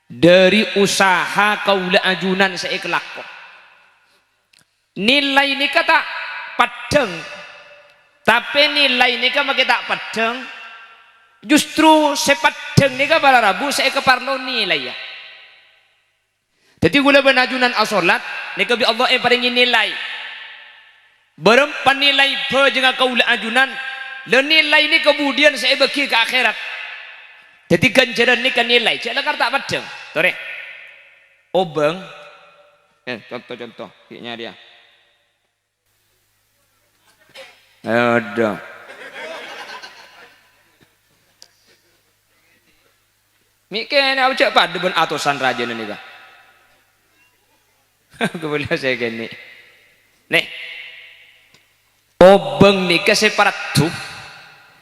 dari usaha kaula ajunan saya kelakon nilai ini kata padeng tapi nilai ini kan tak padeng justru sepadeng ini kan para rabu saya keparlo nilai ya jadi gula benajunan asolat ini kebi Allah yang paling nilai berempat nilai berjengah kaula ajunan dan nilai ini kemudian saya bagi ke akhirat jadi ganjaran ini kan nilai cakap tak padeng tore obeng contoh kayaknya dia ada mikirnya apa cak pada ben atusan raja nih kah kemudian saya gini nih obeng nih ke separatu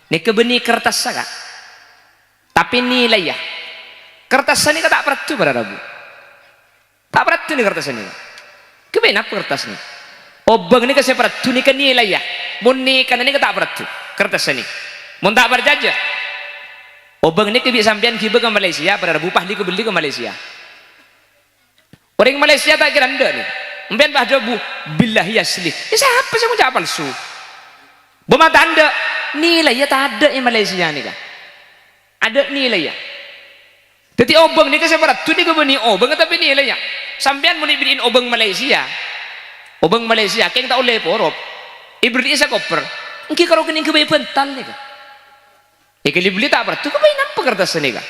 nih ke benih kertas saga tapi nilai ya kertas ini tak peratu pada rabu tak peratu nih kertas ini kebenap kertas ini obeng ini ke separatu nih ke nilai ya muni kan ini tak peratu kertas ini mun tak berjajah obeng ini kebi sampean kiba ke Malaysia pada rabu pahli ke beli ke Malaysia orang Malaysia tak kira anda nih sampean bah jabu billahi asli siapa sih ngucap palsu bermata anda nilai ya tak ada yang Malaysia nih kah ada nilai ya jadi obeng ini ke separatu nih ke benih obeng tapi nilai ya sampean mau dibeliin obeng Malaysia keng tak oleh porop ibri isa koper engki karo kening kebayi pental nih kah ikali beli tak peratu kebayi apa kertas nih kah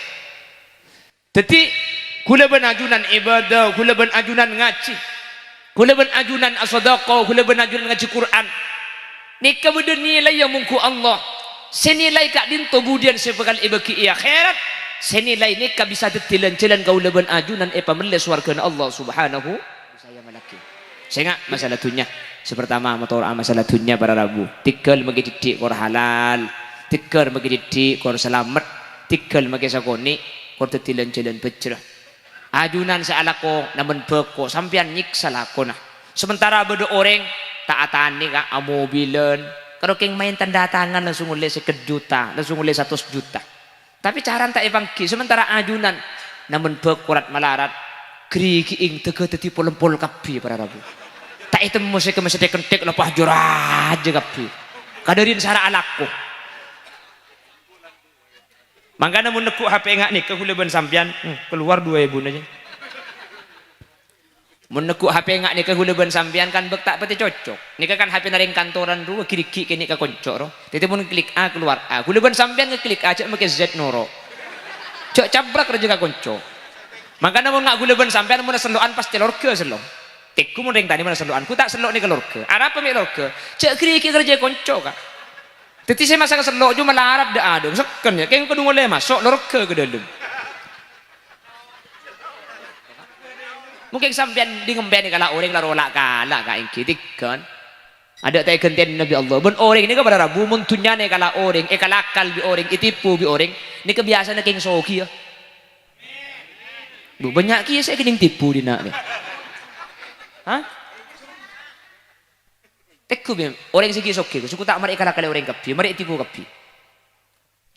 jadi gula ben ajunan ibadah gula ben ajunan ngaji gula ben ajunan asodaqah gula ben ajunan ngaji Quran nih kemudian nilai yang mungku Allah senilai kak din kemudian sebekal ibaki akhirat senilai ini kak bisa detilan-tilan kau leban ajunan pamele suarkan Allah subhanahu saya malaki saya masalah dunia sepertama motor masalah dunia para rabu tikal magi didik kor halal tikal magi didik kor selamat tikal magi sakoni kor detilan-tilan bejrah ajunan sealako namun beko sampian nyiksa lakona sementara bedo orang taatan nih kak mobilan kalau keng main tanda tangan langsung oleh 1 juta langsung oleh 100 juta tapi cara tak evangki sementara ajunan namun bekurat malarat gerigi ing tege teti pol kapi para rabu tak itu musik masih kentek lepas jurah aja kapi kadarin sara alakku makanya namun nekuk HP ngak nih kehuleban sampian keluar 2.000 aja menekuk HP ngak nih kehuleban sampian kan bek tak pati cocok nih kan HP naring kantoran dua kiri kini ke koncok roh jadi pun klik A keluar A huleban sampian ngeklik A cek make Z noro cok cabrak aja ke koncok makanya mau ngak huleban sampian mau selokan pas telur ke selo tikku mau ring tadi mana selokan ku tak selok nih kelor ke ada apa mek lor ke cek kiri kerja koncok kak jadi saya masa keselok cuma melarat dah ada seken ya kayak kedua mulai masuk lor ke dalam mungkin sampean di ngemben kalau orang larolak kalah kain kitik kan ada tak gentian Nabi Allah ben orang ini kepada rabu muntunya nih kalau orang kalakal bi orang itipu bi orang ini kebiasaan keng soki ya bu banyak kia saya kening tipu di nak nih hah tekku bi orang segi soki suku tak mereka kalakal orang kapi mereka tipu kapi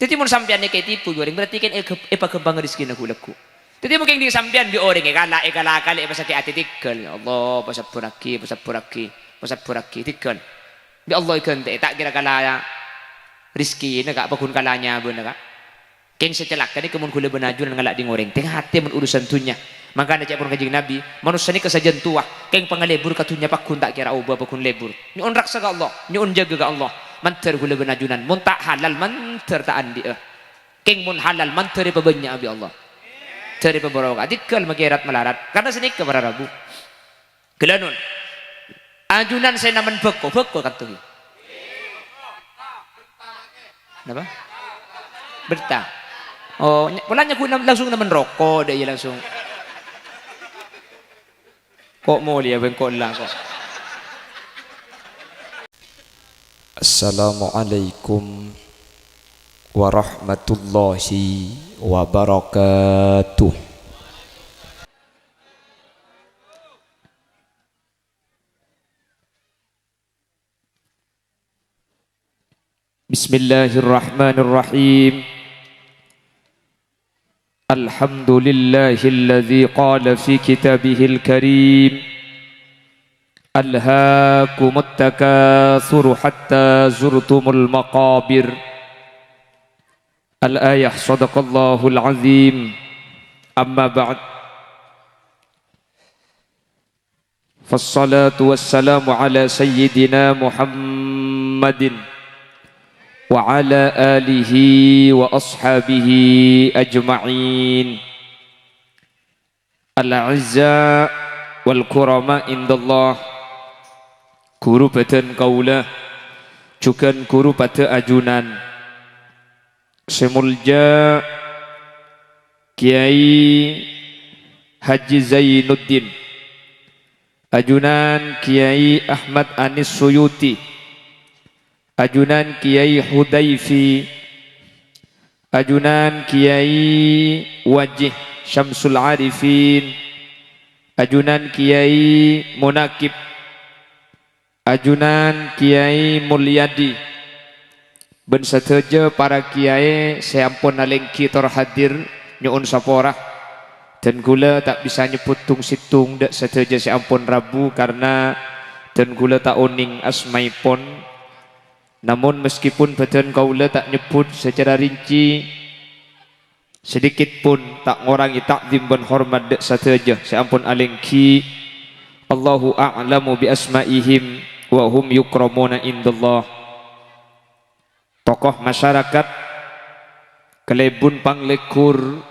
jadi mun sampean nih kayak tipu orang berarti kan apa kebang rezeki nak laku. Jadi mungkin di sampean di orang ekala kali pasake ati tikel ya Allah pasapuraki tikel bi Allah ikan tak kira kala rizki nak apapun kalanya beuna kak keng secelak kani kemun kula benajun ngalak di ngoreng tengah hati men urusan tunya maka cek pun kanjeng Nabi manusia ni kesajian tua keng pangalebur katunya pakun tak kira ubah pakun lebur nyun raksa ka Allah nyun jaga ka Allah manter kula benajunan mun tak halal manter tak andi keng mun halal manter pabanya abi Allah dari pemborong adikal magirat melarat karena sini ke para rabu gelanun ajunan saya naman beko katuhi apa berta oh walanya ku langsung naman rokok deh langsung kok mau dia bengkok lah kok Assalamualaikum warahmatullahi wabarakatuh. Bismillahirrahmanirrahim. الحمد لله الذي قال في كتابه الكريم ألهاكم التكاثر حتى زرتم المقابر الآية صدق الله العظيم أما بعد فالصلاة والسلام على سيدنا محمد وعلى آله وأصحابه أجمعين الأعزاء والكرماء عند الله guru badan kaula juga guru pada ajunan semulja Kiai Haji Zainuddin ajunan Kiai Ahmad Anis Suyuti ajunan Kiai Hudayfi ajunan Kiai Wajih Syamsul Arifin ajunan Kiai Munakib ajunan Kiai Mulyadi ben sateja para kiai seampun nalengki tor hadir nyuun saporah dan gula tak bisa nyebut tung situng dak sateja seampun Rabu karena dan gula tak oning asmaipon. Namun meskipun badan kaula tak nyebut secara rinci sedikit pun tak ngorangi takzim dan hormat dek sateja seampun alengki Allahu a'lamu bi asmaihim wa hum yukramuna indallah. Tokoh masyarakat Kelebun Panglekur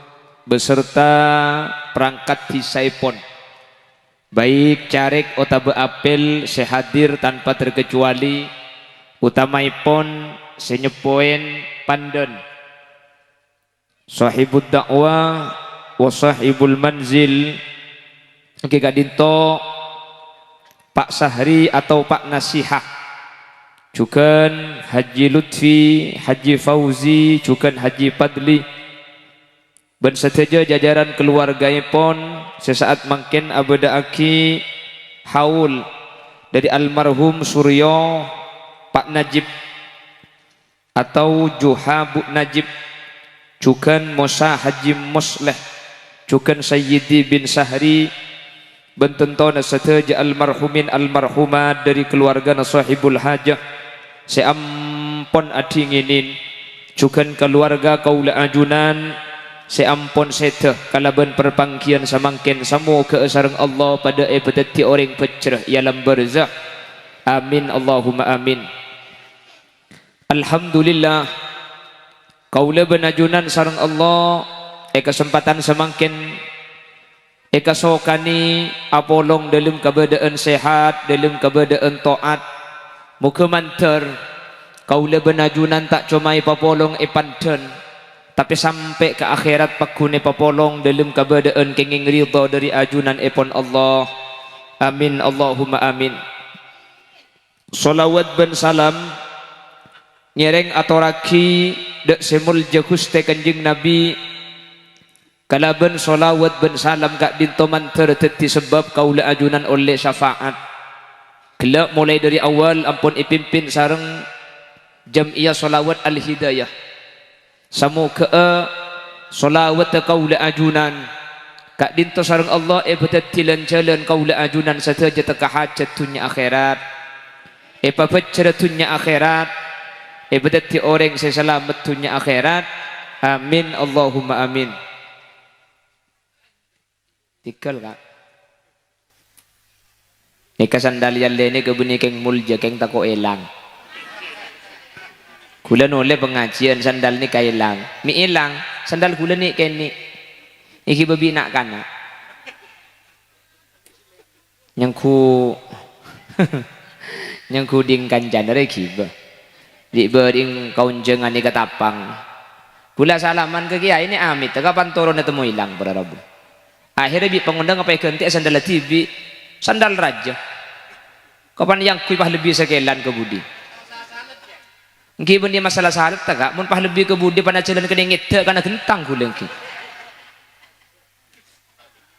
beserta perangkat disaipon baik carik atau apel sehadir tanpa terkecuali utamaipun senyepoen pandan sahibud dakwah wa sahibul manzil oke kadinto Pak Sahri atau Pak Nasihah juga Haji Lutfi, Haji Fauzi, juga Haji Padli dan seteja jajaran keluargaipun sesaat mungkin abadaaki haul dari almarhum Suryo Pak Najib atau Juha Bu Najib juga Musa Haji Musleh juga Sayyidi bin Sahri bententona sateja almarhumin almarhumat dari keluarga sahibul hajah seampun adinginin juga keluarga kaula ajunan seampun seteh kalaban perpangkian samangkin samu keesareng Allah pada ebadati orang pecerah ialam barzah amin Allahumma amin. Alhamdulillah kaula benajunan sareng Allah kesempatan semangkin kasokani apolong dalam keadaan sehat dalam keadaan taat muka manter kaula benajunan tak cuma papolong panten tapi sampai ke akhirat pakune papolong dalam keadaan kenging ridha dari ajunan epon Allah amin Allahumma amin. Salawat ben salam nyereng atoraki dak semul jakuste kanjeng Nabi kalaban solawat ben salam kak dinto manter teti sebab kaula ajunan oleh syafaat kelak mulai dari awal ampun ipimpin sareng jam'iyah solawat al-hidayah samu ke solawat kaula ajunan kak dinto sareng Allah betetilan jalan kaula ajunan sateja teka hajat dunya akhirat papacara dunya akhirat beteti orang seselamat dunya akhirat amin Allahumma amin. Tikal kak nika sandalian lene kebuni keng mulja keng tako elang kula noleh pengajian sandal ni kailang mi elang sandal kula ni keni iki babi nak kana nyangku nyangku ding kanjan re kiba di bering kaunjengan ni katapang kula salaman ke kiai ini amit kapan turun temu hilang pada Rabu akhirnya bi pengundang apa ganti sandal TV sandal raja kapan yang kui pah lebih sekelan ke budi ngibun dia masalah salat tak mun pah lebih ke budi pada jalan ke dengit karena gentang guleng ki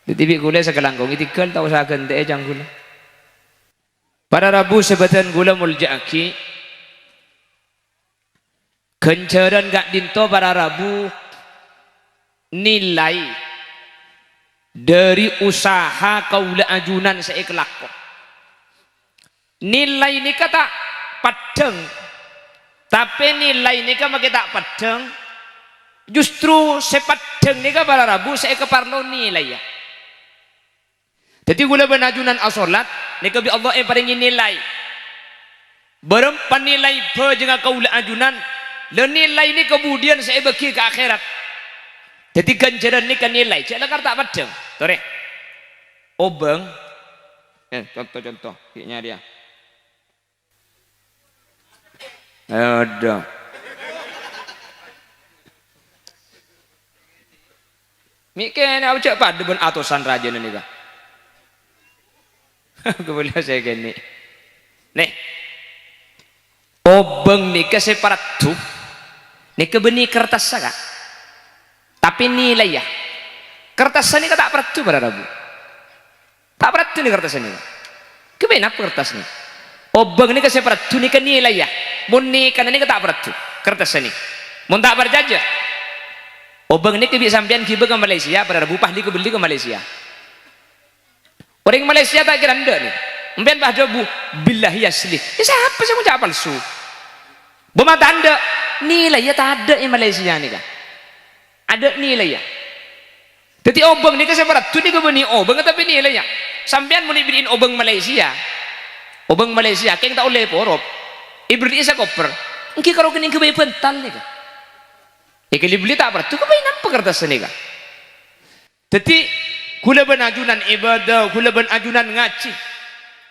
di TV gule sekelang kong itikal tahu sa ganti jang gula pada Rabu sebatan gula muljaki kencaran gak dinto pada Rabu nilai dari usaha kaula ajunan seikelak nilai ini kata padeng tapi nilai ini kan makin tak padeng justru sepadeng ini kan para rabu saya keparlo nilai ya jadi gula benajunan asolat ini kebi Allah yang paling nilai berempat nilai berjengah kaula ajunan dan nilai ini kemudian saya bagi ke akhirat jadi ganjaran ini kan nilai jangan tak padeng tore obeng contoh kayaknya dia ada mikir aku cak pada ben atusan raja ini kah kemudian saya gini nih obeng nih ke separat tuh nih ke benih kertas saga tapi nilai ya kertas ini tak peratu pada rabu tak peratu nih kertas ini kenapa kertas ini obeng ini ke separat tuh nih ke nilai ya muni kan ini tak peratu kertas ini mun tak berjajah obeng ini ke sampean kibe ke Malaysia pada rabu pahli ke beli ke Malaysia orang Malaysia tak kira anda nih mungkin bah jobu billahi asli siapa sih ngucap palsu bama tanda nilai ya tak ada di Malaysia nih kan ada nilai ya jadi obeng nih ke separat tuh nih ke beni obeng tapi nilai ya sampean mau dibeliin obeng Malaysia kayak tak oleh porop ibri isa koper engki karo kening ke bayi pental nih kan ikali beli tak peratu ke bayi nampak kertas nih kan jadi kula benajunan ibadah kula benajunan ngaji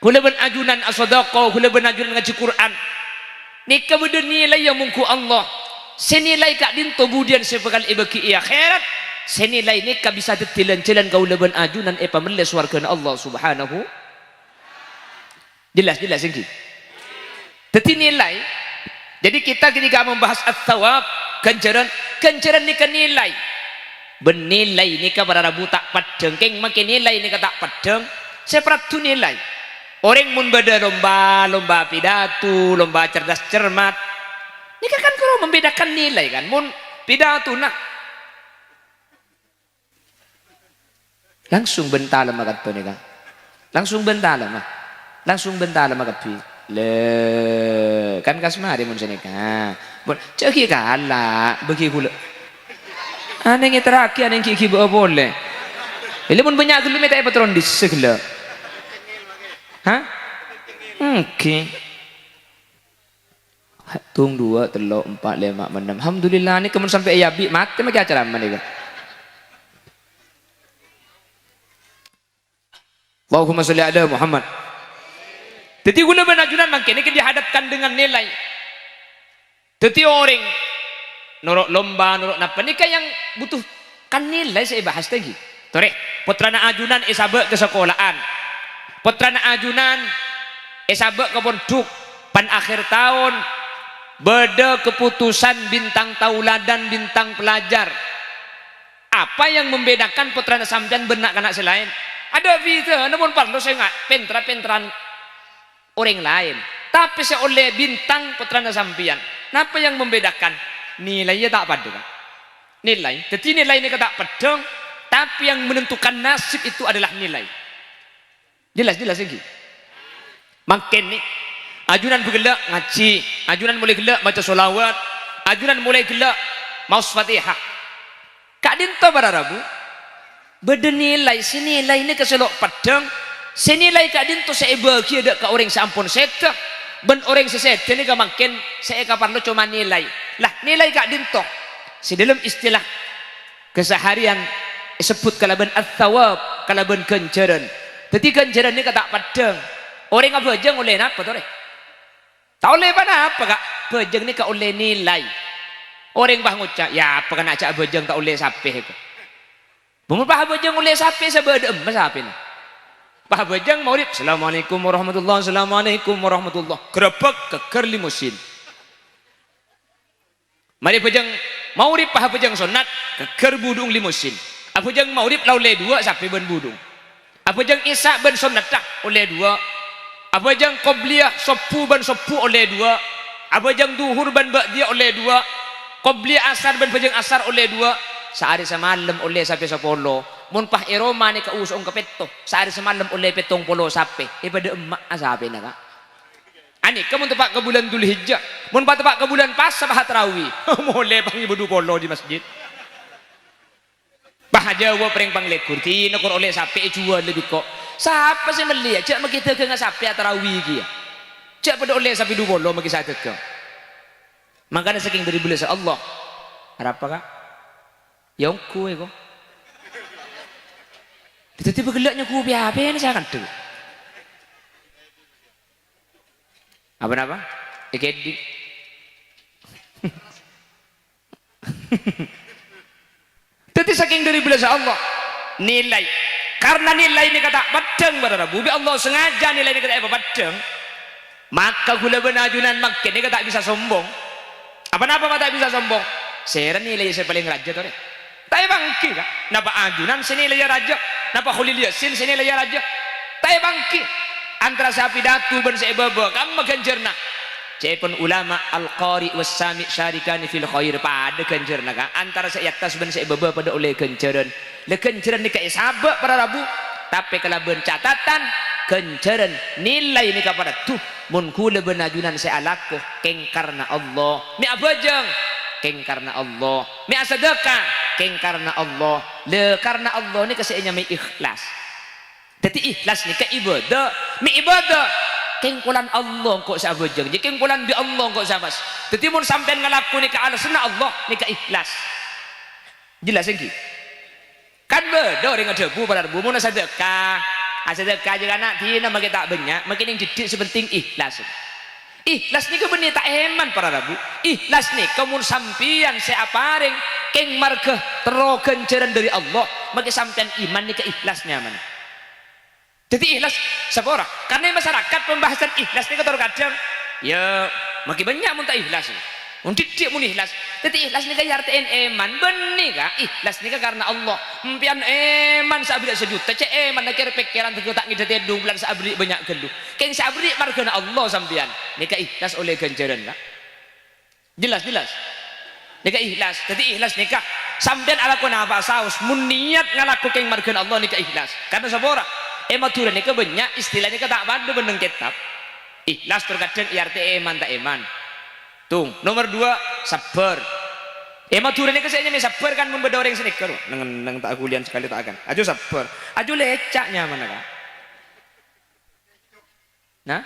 kula benajunan asodaqah kula benajunan ngaji Quran nih kemudian nilai yang mungku Allah senilai kak din tobudian sepekal ibaki akhirat senilai ini kak bisa detilan-tilan kau leban ajunan pameles warga Allah subhanahu jelas ini jadi nilai jadi kita ketika membahas at-thawab ganjaran ini kan nilai bernilai ini kan para rabu tak padeng keng makin nilai ini kan tak padeng seperti nilai orang mun beda lomba pidato lomba cerdas cermat ini kan kalau membedakan nilai kan mun pidato nak langsung bentala makat to nih kan langsung bentala makat pi le kan kasmari mun sini kan bon ceki kalah bagi kula aneh ngeteraki aneh kiki boleh ini mun banyak gelu minta patron di segala hah oke tung 2 3 4 5 6 alhamdulillah ini kemun sampai ayabi mati maki acara mana kan Allahumma sholli ala Muhammad jadi guna benajunan makin ini dihadapkan dengan nilai jadi orang norok lomba norok napa ini kan yang butuh kan nilai saya bahas lagi tore putrana ajunan isabe ke sekolahan putrana ajunan isabe ke pondok pan akhir tahun beda keputusan bintang tauladan bintang pelajar apa yang membedakan putrana sampean benak anak selain ada visa namun parlo saya nggak pentra-pentran orang lain tapi saya oleh bintang putrana sampean apa yang membedakan nilainya tak pada kan nilai jadi nilai ini tak padang tapi yang menentukan nasib itu adalah nilai jelas lagi makin nih ajunan bergelak ngaji ajunan mulai gelak baca sholawat ajunan mulai gelak maus fatihah kak dinto para rabu beda nilai senilai ini keselok padang senilai kak dinto saya bagi ada ke orang sampun seta ben orang seseta ini gak makin saya kapan lo cuma nilai lah nilai kak dinto dalam istilah keseharian sebut kalaban at-thawab kalaban ganjaran jadi ganjaran ini kata padang orang apa aja oleh apa tuh tak oleh apa kak bejeng ini kak oleh nilai orang bah ngucap ya apa kan acak bejeng tak oleh sampai itu bumur bah bejeng oleh sampai sebeda emas sampai ini bah bejeng maurib assalamualaikum warahmatullahi assalamualaikum warahmatullahi gerebek keker limusin mari bejeng maurib bah bejeng sunat keker budung limusin apa bejeng maurib lauleh 2 sampai ben budung apa bejeng isya ben sunat tak oleh 2 apa jang qobliyah sopu ban sopu oleh 2 apa jang duhur ban ba'diyah oleh 2 qobliyah asar ban bajang asar oleh 2 sehari semalam oleh sampai 10. Mun pah Roma ni kausong kapetto, sehari semalam oleh 70 sampai. Pada emak asabe na ka. Ani kamu tepak ke bulan Dzulhijjah. Mun pa tepak ke bulan pas sabah tarawih. Mole pang ibu polo di masjid. Bahajawa pering panglekur kini kor oleh sampai jual lebih kok. Siapa sih melihat? Cak kita ke ngasape tarawih kia. Cak pada oleh sampai 20 magi satu ke. Makanya saking dari bulan Allah. Apa kak? Yang kue kok. Tiba-tiba gelaknya kue apa ini saya kan tuh. Apa? Ikedi. Tapi saking dari bulan Allah nilai. Karena nilai ini kata padang pada Rabu. Allah sengaja nilai ini kata apa padang. Maka gula benajunan makin ini kata bisa sombong. Apa-apa tak bisa sombong. Saya nilai saya paling raja tuh. Tapi bangki kan? Napa ajunan sini nilai raja? Napa khuliliasin sini nilai raja? Tapi bangki antara saya pidato dan saya baba kamu ganjarna. Saya pun ulama al-qari was-sami syarikani fil khair pada ganjarna kan? Antara saya atas dan saya baba pada oleh ganjaran. Le ganjaran ni kai sabak para Rabu. Tapi kalau bencatatan ganjaran nilai ni kepada tuh mun kula benajunan saya alaku keng karena Allah. Mi abajang keng karena Allah. Mi asadaka keng karena Allah. Le karena Allah ni kasihnya mi ikhlas. Jadi ikhlas ni ke ibadah. Mi ibadah keng kulan Allah kok sabajang. Jadi keng kulan bi Allah kok sabas. Jadi mun sampean ngalaku ni ke alasna Allah ni ke ikhlas. Jelas lagi. Kan beda dengan debu pada debu mun sedekah. Sedekah juga nak tina makin tak banyak, makin yang didik sepenting ikhlas. Ikhlas ni kebenih tak eman para Rabu. Ikhlas ni kamu sampian seaparing keng marga terogan jaran dari Allah, makin sampian iman ni ke ikhlasnya mana. Jadi ikhlas siapa orang? Karena masyarakat pembahasan ikhlas ni kadang ya makin banyak mun tak ikhlas. Untuk dia mun ikhlas. Jadi ikhlas ni kaya artiin eman benih kah? Ikhlas ni karena Allah. Mpian eman sabri sejuta. Cek eman nak kira pikiran tak ngidati dong bulan sabri banyak gelu. Keng sabri margana Allah sampian. Nika ikhlas oleh ganjaran kah? Jelas. Nika ikhlas. Jadi ikhlas nika sampian ala ko na saus mun niat ngalaku keng margana Allah nika ikhlas. Karena sabora ematura nika banyak istilahnya tak bantu beneng kitab. Ikhlas terkadang arti eman tak eman. Tung, nomor 2 sabar. Maturane kesehnya sabar kan mun beda orang sneaker. Nang tak kulian sekali tak akan. Ajo sabar. Ajo lecaknya mana kan? Nah?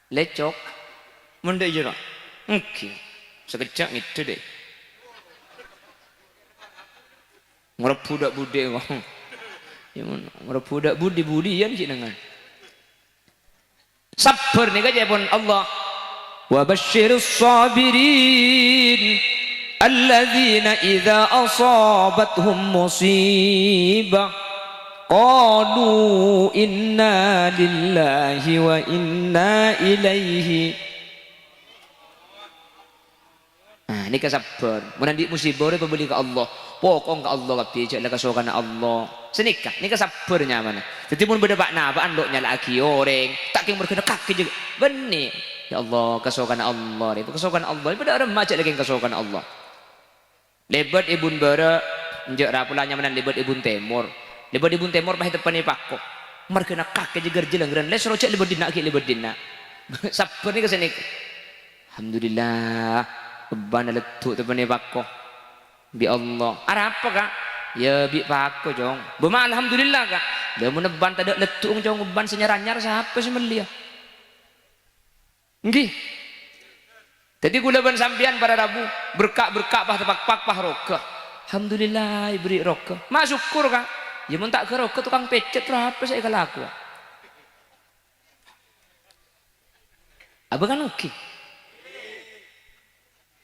Lecok. Mun dek jero. Oke. Sekejap itu deh. Ngorep budak bude kok. Ya mun ngorep budak budi yan sih dengan. Sabar nih aja pun Allah. وبشر الصابرين الذين إذا أصابتهم مصيبة قالوا إنا لله وإنا إليه. Nah, ini kesabar. Menandik musibah itu beli ke Allah. Pokok ke Allah kabeh jak kesokan Allah. Senikah, ini kesabarnya mana? Jadi mun beda pak nabaan lo nyala lagi orang. Tak keng berkena kaki juga. Benih. Ya Allah, kesokan Allah. Itu kesokan Allah. Pada orang macam lagi kesokan Allah. Lebat ibun bara, njak rapulanya mana lebat ibun temur. Lebat ibun temur pahit depan pakok. Merkena kaki juga jelengran. Les rocek lebat dina. Sabar ni kesini. Alhamdulillah. Keban letuk depan pakok. Bi Allah. Ada apa kak? Ya bi pakok jong. Buma alhamdulillah kak. Dia meneban tak ada letuk jong beban senyaranyar siapa sih melia? Nggih. Jadi gula ban sampian pada Rabu berkak pah tepak pah roka. Alhamdulillah beri roka. Mak syukur kak. Ya mun tak ke roka tukang pecet berapa saya kelaku. Abang kan oke.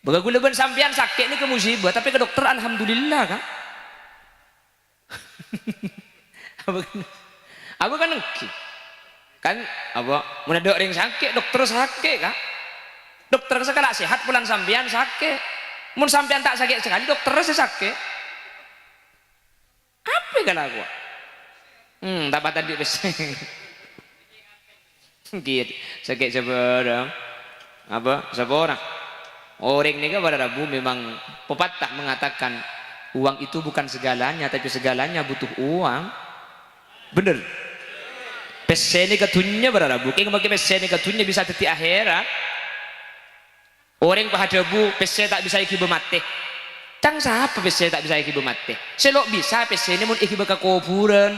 Baga gula ban sampian sakit ni ke musibah tapi ke dokter alhamdulillah kak. Abang kan oke. Kan apa mun ada orang sakit dokter sakit kak. Dokter sekali sehat pulang sampean sakit. Mun sampean tak sakit sekali dokter sakit. Apa kalau aku? Tak patah di peseng. Gitu. Sakit seberang. Apa? Seberang. Orang ni kan pada Rabu memang pepatah mengatakan Uang itu bukan segalanya, tapi segalanya butuh uang. Bener. Pesene katunya berapa? Bukan bagi pesene katunya bisa teti akhirat. Orang pahadabu pesene tak bisa iki mate. Tang siapa pesene tak bisa iki mate? Selok bisa pesene mun iki baka kuburan.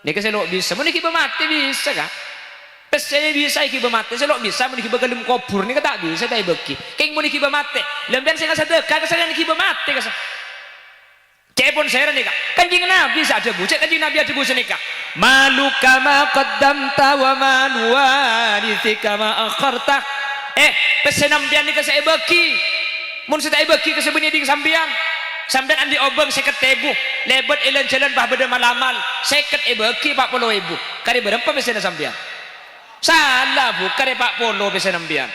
Nek selok bisa mun iki mate bisa kan? Pesene bisa iki mate, selok bisa mun iki baka lem kubur nek tak bisa tak beki. Keng mun iki mate. Lemben sing sedekah kesalahan iki mate kasa. Cepon saya nih kak, kanjeng Nabi ada bu, kanjeng Nabi ada bu senika. Malu kama qaddamta wa malu warithika ma akharta. Pesenam bian nika saya bagi. Mun saya bagi ke sebenarnya ding sambian. Sambian andi obeng 50.000, lebet elan jalan bah beda malamal. 50 bagi 40.000. Kari berapa pesenam sambian? Salah bu, kari 40 pesenam bian.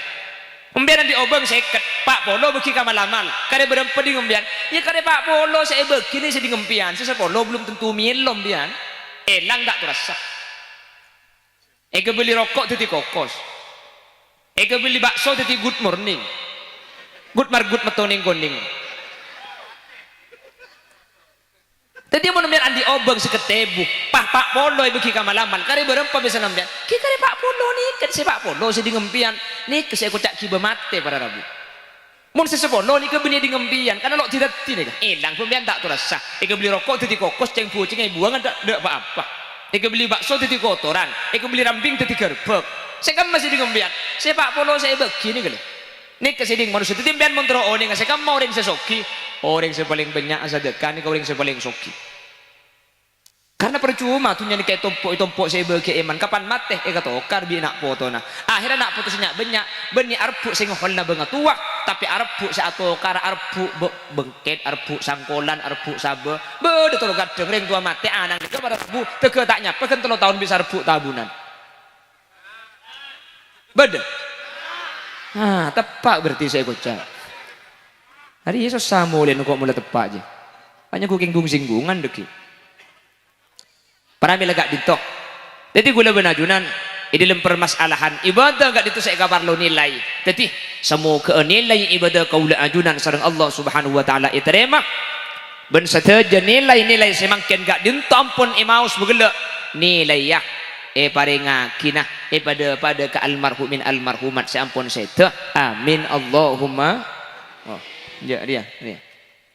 Umbian di obeng seket Pak Polo beki kamalamal kare berempat di ngumbian ya kare Pak Polo saya beki ni sedih ngempian saya Polo belum tentu milom bian elang tak terasa eke beli rokok teti kokos eke beli bakso teti good morning good margut metoning koning tadi mau nembian andi obeng seketebu Pak Polo beki kamalamal kare berempat bisa nembian ki kare Pak Polo nih kan si Pak Polo sedih ngempian nih saya kocak kiba mate pada Rabu mun sesepolo nih kebeni di ngempian karena lo tidak tini kan elang pembian tak terasa eka beli rokok teti kokos ceng pucing ai buang ada apa-apa eka beli bakso teti kotoran eka beli rambing teti gerbek saya kan masih di ngempian saya Pak Polo saya begini kali nih keseding manusia teti mbian montro oning saya kan mau orang sesoki orang sepaling banyak sedekah nih orang sepaling soki karena percuma tuh nyanyi kayak tompok saya bagi eman kapan mate katokar bi nak foto nah akhirnya nak foto senyak banyak beni arpu sing holna banget tua tapi arpu sa atokar arpu bengket arpu sangkolan arpu sabe bede tolo gadeng ring tua mate anang itu pada bu tege tak nyapa kan 3 tahun bisa arpu tabunan bede tepak berarti saya kocak hari Yesus samulin kok mulai tepak aja hanya kuking singgungan deki para milegak ditok jadi gula benajunan di dalam permasalahan ibadah gak ditu saya kabar lo nilai jadi semua nilai ibadah kaula ajunan sareng Allah subhanahu wa ta'ala iterima ben sateja nilai-nilai semangkin gak dinto ampun imaus begela nilai ya paringa kinah pada ke almarhumin almarhumat seampun seta amin Allahumma oh ya dia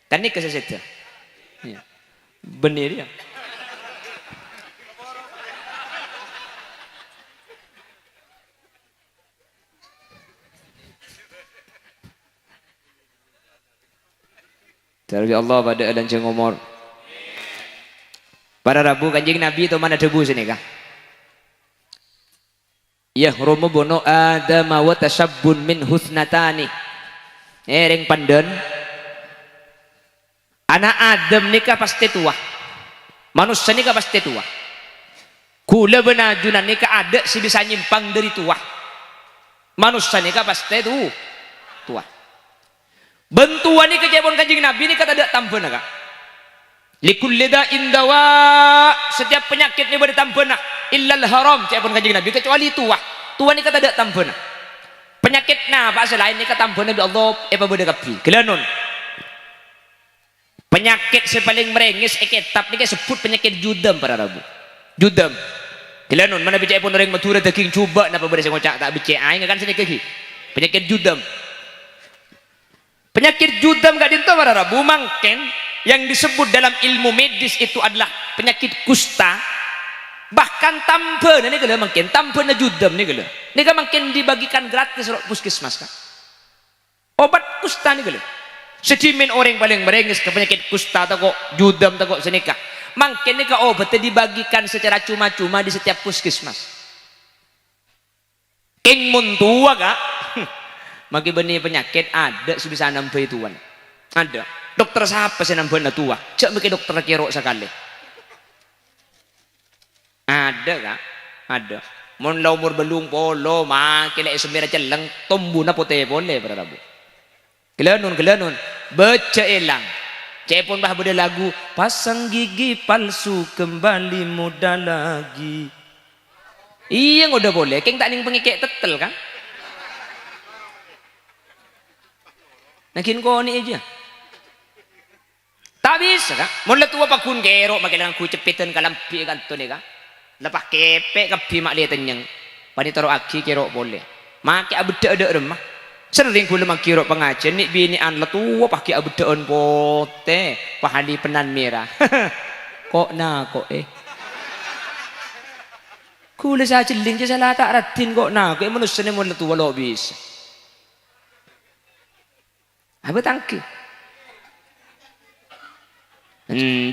kan ni keseseta ya benar dia Terus Allah pada dan cengomor. Pada Rabu kanjeng Nabi itu mana debu sini kah? Yahrumu bono Adam wa tashabbun min husnatani. Ring pandan. Anak Adam nikah pasti tua. Manusia nikah pasti tua. Kula benajunan nikah ada si bisa nyimpang dari tua. Manusia nikah pasti tua. Bentuan ini kejadian kanjeng Nabi ini kata ada tampun kak. Likulli da'in dawa, setiap penyakit ini boleh tampun illal haram kejadian kanjeng Nabi kecuali tua. Tua ini kata ada tampun. Penyakit apa selain ini kata tampun Nabi Allah apa boleh kapi. Kelanon. Penyakit sepaling merengis kitab ini sebut penyakit judam para Rabu. Judam. Kelanon mana bicara pun orang Madura daging coba napa boleh saya ngocak tak bicara kan sini kaki. Penyakit judam. Penyakit judam gak dinto para Rabu mangken yang disebut dalam ilmu medis itu adalah penyakit kusta bahkan tampen ini kalau mungkin tampen judam ini kalau ini kan mungkin dibagikan gratis oleh puskesmas kan obat kusta ini kalau sedimen orang paling merengis ke penyakit kusta atau kok judam atau kok senikah mungkin ini obatnya dibagikan secara cuma-cuma di setiap puskesmas king muntua kak maki benih penyakit ada sebisa nampai tuan ada dokter siapa sih nampai tua cak maki dokter kira sekali ada kak ada mun la umur belum polo makin lek semira celeng tombuna pote boleh pada Rabu kelanun baca elang cepon bah beda lagu pasang gigi palsu kembali muda lagi iya udah boleh keng tak ning pengikek tetel kan nakin ko ni aja Tak bisa kan? Mula tua pakun gerok makilang ku cepitan kalampi kan tu ni kan. Lepas kepek kapi mak lihat tenyeng. Pani taruh aki gerok boleh. Maki abda rumah. Sering ku lemang gerok pengajian ni bini an la tua pakai abdaan pote pahali penan merah. Kok na kok Kula sa celing je salah tak ratin kok na kok manusia ni mula tua lo bisa. Apa tangki?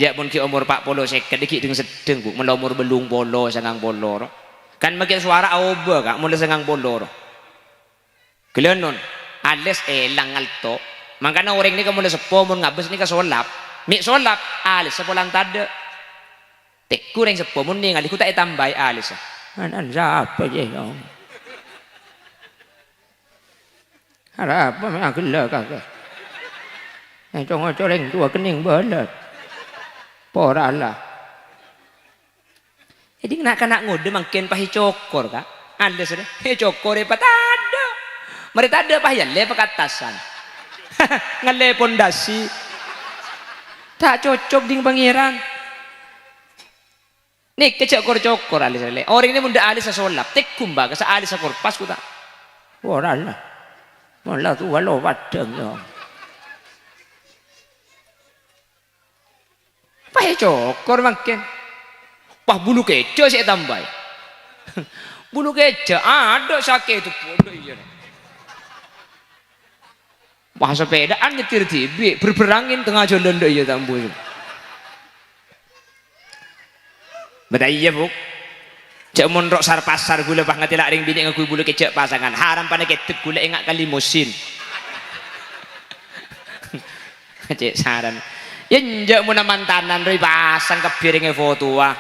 Jak pun ki umur 40 seket dikit dengan sedeng bu, mula umur belung bolo sangang bolo. Kan makin suara oba kak, mula sangang bolo. Kelenon, alis elang alto. Makanya orang ni kamu mula sepo mun ngabes ni ka solap. Mik solap, alis sepolan tada. Tek kurang sepo mun ni ngali ku tak tambah alis. Anan siapa je dong? Harap apa memang gelak kakek. Cong-cong tua kening belat. Poralah. Jadi nak ngode makin pahi cokor kak. Anda sudah, cokor apa ada. Mereka ada pahi le pakatasan. Ngale pondasi. Tak cocok ding pangeran. Nih kecokor alis le. Orang ini munda alis solap. Tek kumba kasa alis korpas ku tak. Poralah. Malah tu walau padang yo. Pahe cokor makin. Wah bulu keco saya tambah. Bulu keco ada sakit itu bodoh iya. Wah sepedaan nyetir tibi berperangin tengah jalan dah iya tambuh. Betul iya buk. Cak monrok sar pasar gula pah ngati lak ring bini ngaku bulu kecek pasangan haram pada ketek gula engak kali musin. Cek saran. Yenjak muna mantanan roi pasang kepiringnya foto wah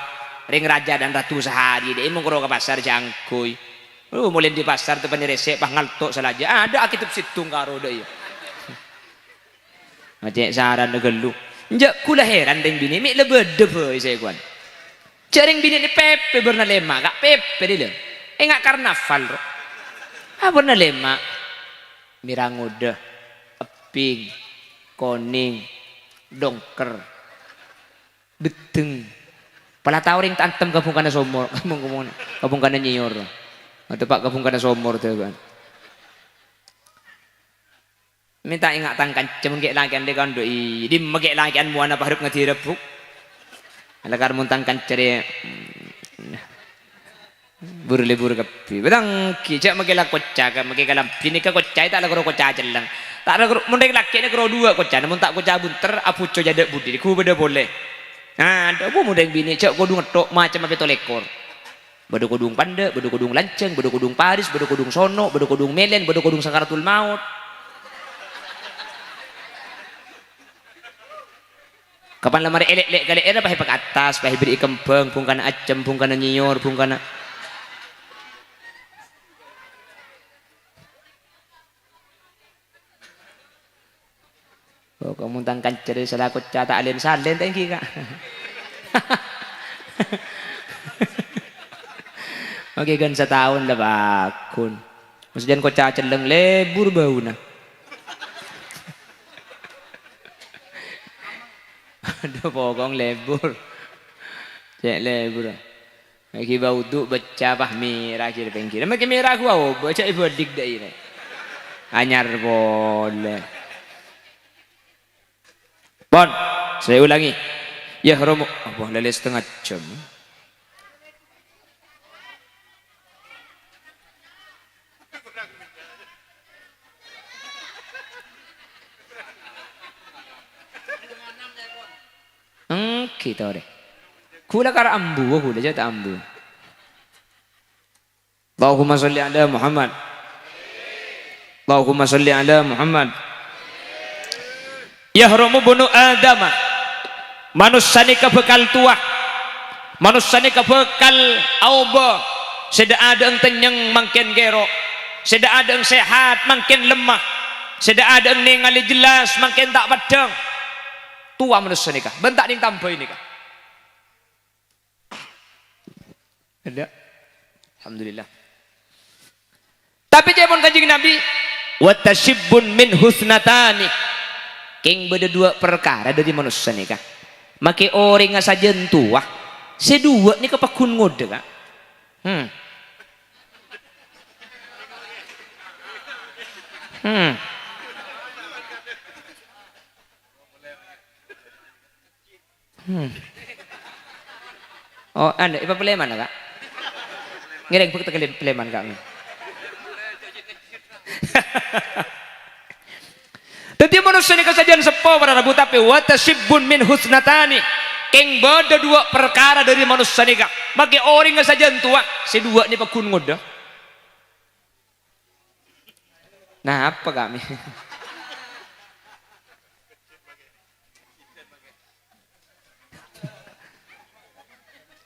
ring raja dan ratu sehari dia mau ke pasar jangkui mulai di pasar tu resep pah ngaltok salaja ada akitip situng karo dah ya macam saran negelu njak kula heran deng bini mik lebede boy saya kuan cering bini ni pepe berna lema kak pepe dia engak karnaval ro berna lema mirangoda eping koning dongker beteng pala tawring tantem gabung kana somor gabung kana nyior atau pak gabung kana somor tu kan minta ingat tangkan cemen gek lagi ande kan doi di megek lagi an muana pahruk ngati rebuk ala kar muntangkan cere burlebur kapi bedang kijak megela kocca ka megela pini ka kocca tak la karo kocca jelang tak ada mundek laki ni karo dua kocca namun tak kocca bunter apuco jadi budi ku beda boleh nah ada bu mundek bini cak kodung ngetok macam apa lekor bedo kodung pande bedo kodung lanceng bedo kodung paris bedo kodung sono bedo kodung melen bedo kodung sakaratul maut kapan lamar elek-elek kali era pakai pak atas pakai beri kembang pungkana acem pungkana nyior pungkana oh, kamu tangkan ceri selaku cata alien salen thank you kak oke kan setahun dah bakun maksudnya kau caca celeng lebur bau nah aduh pokong lebur cek lebur lagi bau tu baca pah merah kira pengkir makin merah gua baca ibu adik dah ini anyar boleh bon saya ulangi ya romo apa lele setengah jam kita deh kula kara ambu kula jata ambu Allahumma sholli ala Muhammad Allahumma sholli ala Muhammad yahrumu bunu adama manusia ni kebekal tua manusia ni kebekal auba seda ada yang tenyeng makin gero seda ada yang sehat makin lemah seda ada yang ningali jelas makin tak padang tua manusia nikah bentak ning tambah ini kah ada alhamdulillah tapi dia pun kanjeng Nabi wa tashibbun min husnatani Keng beda dua perkara dari manusia nih kak. Maki orang nga saja tua, sedua nih kepakun ngode kak. Oh, anda ipa peleman kak? Ngereng bukti kalian peleman kak. Jadi manusia ini kesajian sepo para rabu tapi watasibun min husnatani. Keng beda dua perkara dari manusia ini kak. Maki orang kesajian tua, sedua nih pakun ngode. Nah apa kami?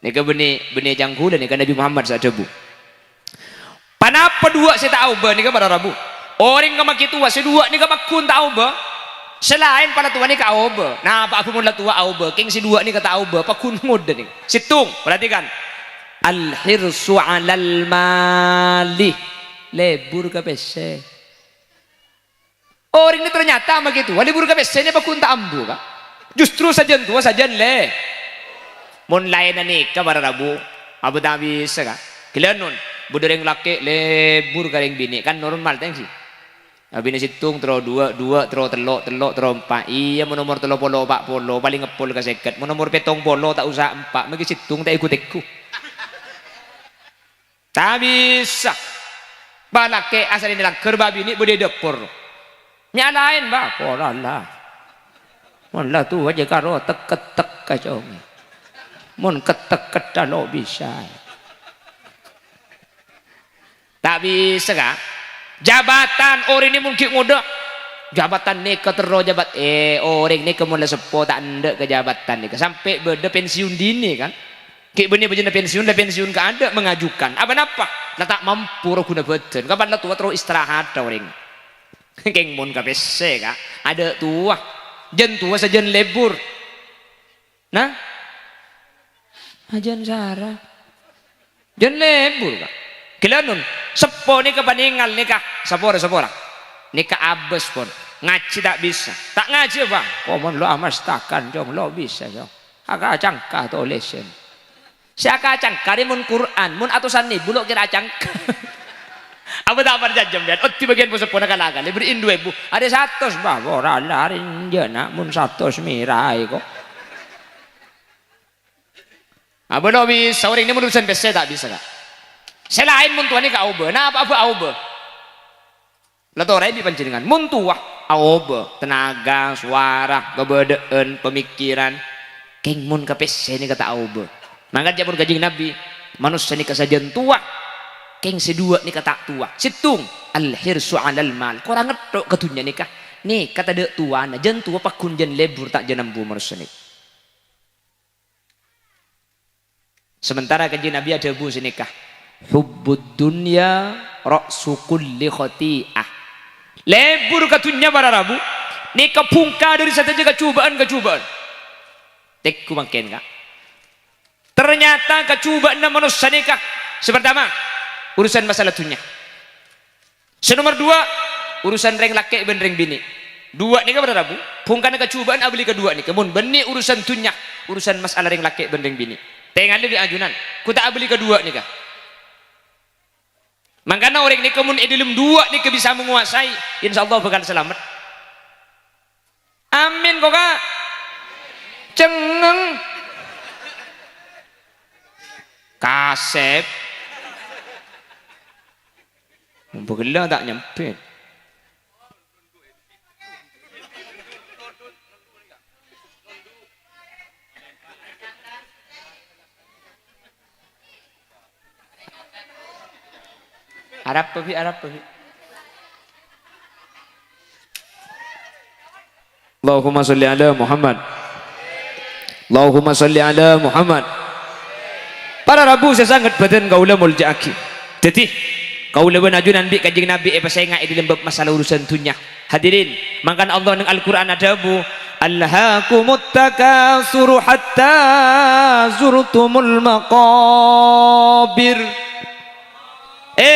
Nika benih jangkulan nika Nabi Muhammad saat debu. Panapa dua saya tahu bah nika pada rabu. Orang kama tua sedua nika makun tahu bah. Selain pada tua nika tahu bah. Nah apa pun tua tahu bah. King si dua nika tahu bah. Pakun ngode nih. Situng perhatikan. Al hirsu alal mali lebur ke pese. Orang ini ternyata begitu. Lebur ke pese ini pakun tak ambu kak. Justru sajian tua sajian le. Mon lain nih kabar rabu abu tabi sega kilanun budoreng laki lebur garing bini kan normal teng sih bini situng tero dua tero telok empat iya menomor telo polo pak polo paling ngepol ke seket menomor petong polo tak usah empat magi situng tak ikut tak bisa balake asal ini lang kerba bini bude depur nyalain bah pola lah mon lah tu aja karo tek kacau mun ketek lo bisa tak bisa kak jabatan orang ini mungkin muda jabatan nih ketero jabat orang ini kemudian sepo tak anda ke jabatan nih sampai beda pensiun dini kan kayak benih bejana pensiun ke ada mengajukan apa tak mampu guna betul kapan lah tua terus istirahat orang keng mun kapese kak ada tua jen tua sajen lebur nah ajan Sarah jan lebur kak kilanun sepo nih kepaningal nih kak sapora nih ke abes pun ngaji tak bisa tak ngaji bang komon lo amas takkan jong lo bisa jong agak cangkah to lesen siaka cangkah mun Quran mun atusan nih bulok kira cangkah apa tak berjajam biar otti bagian sepo nak kalagan beri indue bu ada 100 bah ora larin jana mun 100 mirai kok apa no bisa orang ini menulisan bese tak bisa kak selain muntuah ini kau be nah apa aube latorai di panjenengan muntuah aube tenaga suara kebedaan pemikiran keng mun ke bese ini kata aube maka japun kajing nabi manusia ini kesajian tua keng sedua ini kata tua situng al hirsu alal mal korang ngetok ketunya nikah nih kata dek tua na jen tua pakun jen lebur tak jenambu manusia ini. Sementara kanjeng Nabi ada bu senikah hubbud dunya ra'su kulli khati'ah lebur katunya para rabu nikah pungka dari satu kecubaan tekku makin kak ternyata kecubaan manusia nikah sepertama urusan masalah dunia senomor 2 urusan reng laki ben reng bini 2 nikah para rabu pungka kecubaan abli kedua nih kemun benih urusan dunia urusan masalah reng laki ben reng bini tengah di ajunan ku tak beli kedua nih kak makanya orang ini kemun edilum 2 nih bisa menguasai insya Allah bakal selamat amin kok kak cengeng kasep begela tak nyempit Arab pavi Allahumma salli ala Muhammad Allahumma salli ala Muhammad para rabu sesangat badan kaula mulja'aki jadi kaula benajunan bi kanjeng Nabi pasainga di lembab masalah urusan dunya hadirin mangkan Allah nang Al-Qur'an adabu alhaakumut takasuru hatta zurtumul maqabir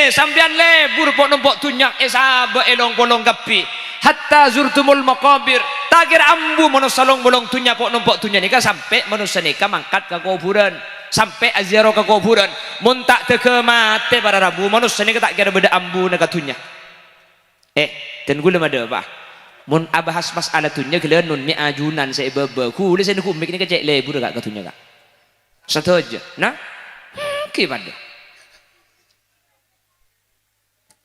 sampean lebur pok nempok tunyak sabe elong polong kapi hatta zurtumul maqabir tak kira ambu manusia long bolong tunya pok numpok tunya nikah sampai manusia nikah mangkat ke kuburan sampai aziarah ke kuburan mun tak teke mate para rabu manusia nikah tak kira beda ambu nak tunya dan gula ada apa mun abahas masalah tunya gila nun mi ajunan saya bebe gula saya nuk mik ni kecek lebur gak tunya gak satu aja nah gimana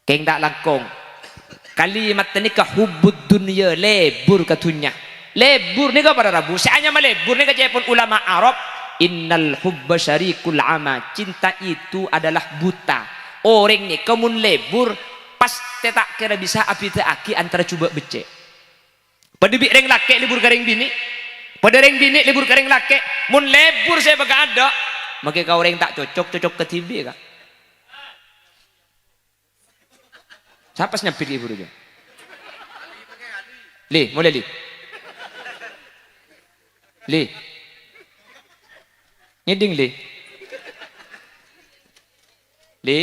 keng tak langkong kalimat nikah hubbud dunya lebur katunya lebur nikah para rabu saya melebur nikah jepun ulama Arab innal hubba syarikul ama cinta itu adalah buta orang ni kamun lebur pasti tak kira bisa api aki antara coba becek pada reng laki libur kareng bini pada reng bini libur kareng laki mun lebur saya baga ada maka kau orang tak cocok ke TV kak siapa nyapir ibu dulu? Li, mulai li. Li. Ngiding li. Li.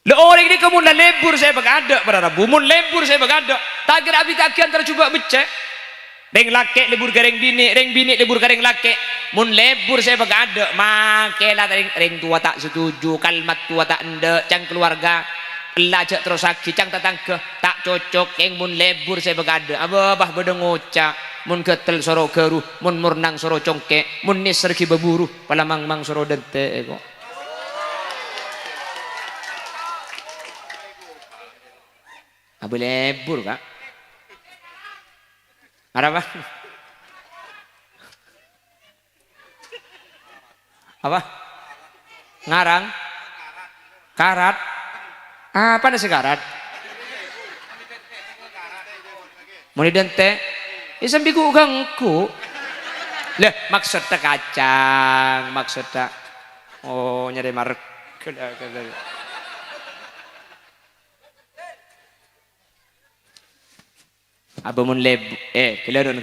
Le orang ini kamu nak lebur saya bagada pada rabu, mun lebur saya bagada. Tak kira api kakian tercuba becek. Reng laki lebur ke reng bini lebur ke reng laki mun lebur saya bagada makelah reng tua tak setuju kalimat tua tak ende cang keluarga lajak terus sakit cang tetangga tak cocok yang mun lebur saya bagada abah bedeng ngocak mun ketel soro keruh mun murnang soro congke mun nisr ki beburuh pala mang soro dente kok abu lebur kak ada apa? Apa? Ngarang? Karat? Apa nasi karat? Muni dente? Isambi ku gangku. Lah maksudnya kacang, maksudnya oh nyari marek. Apa mun lebur kelenon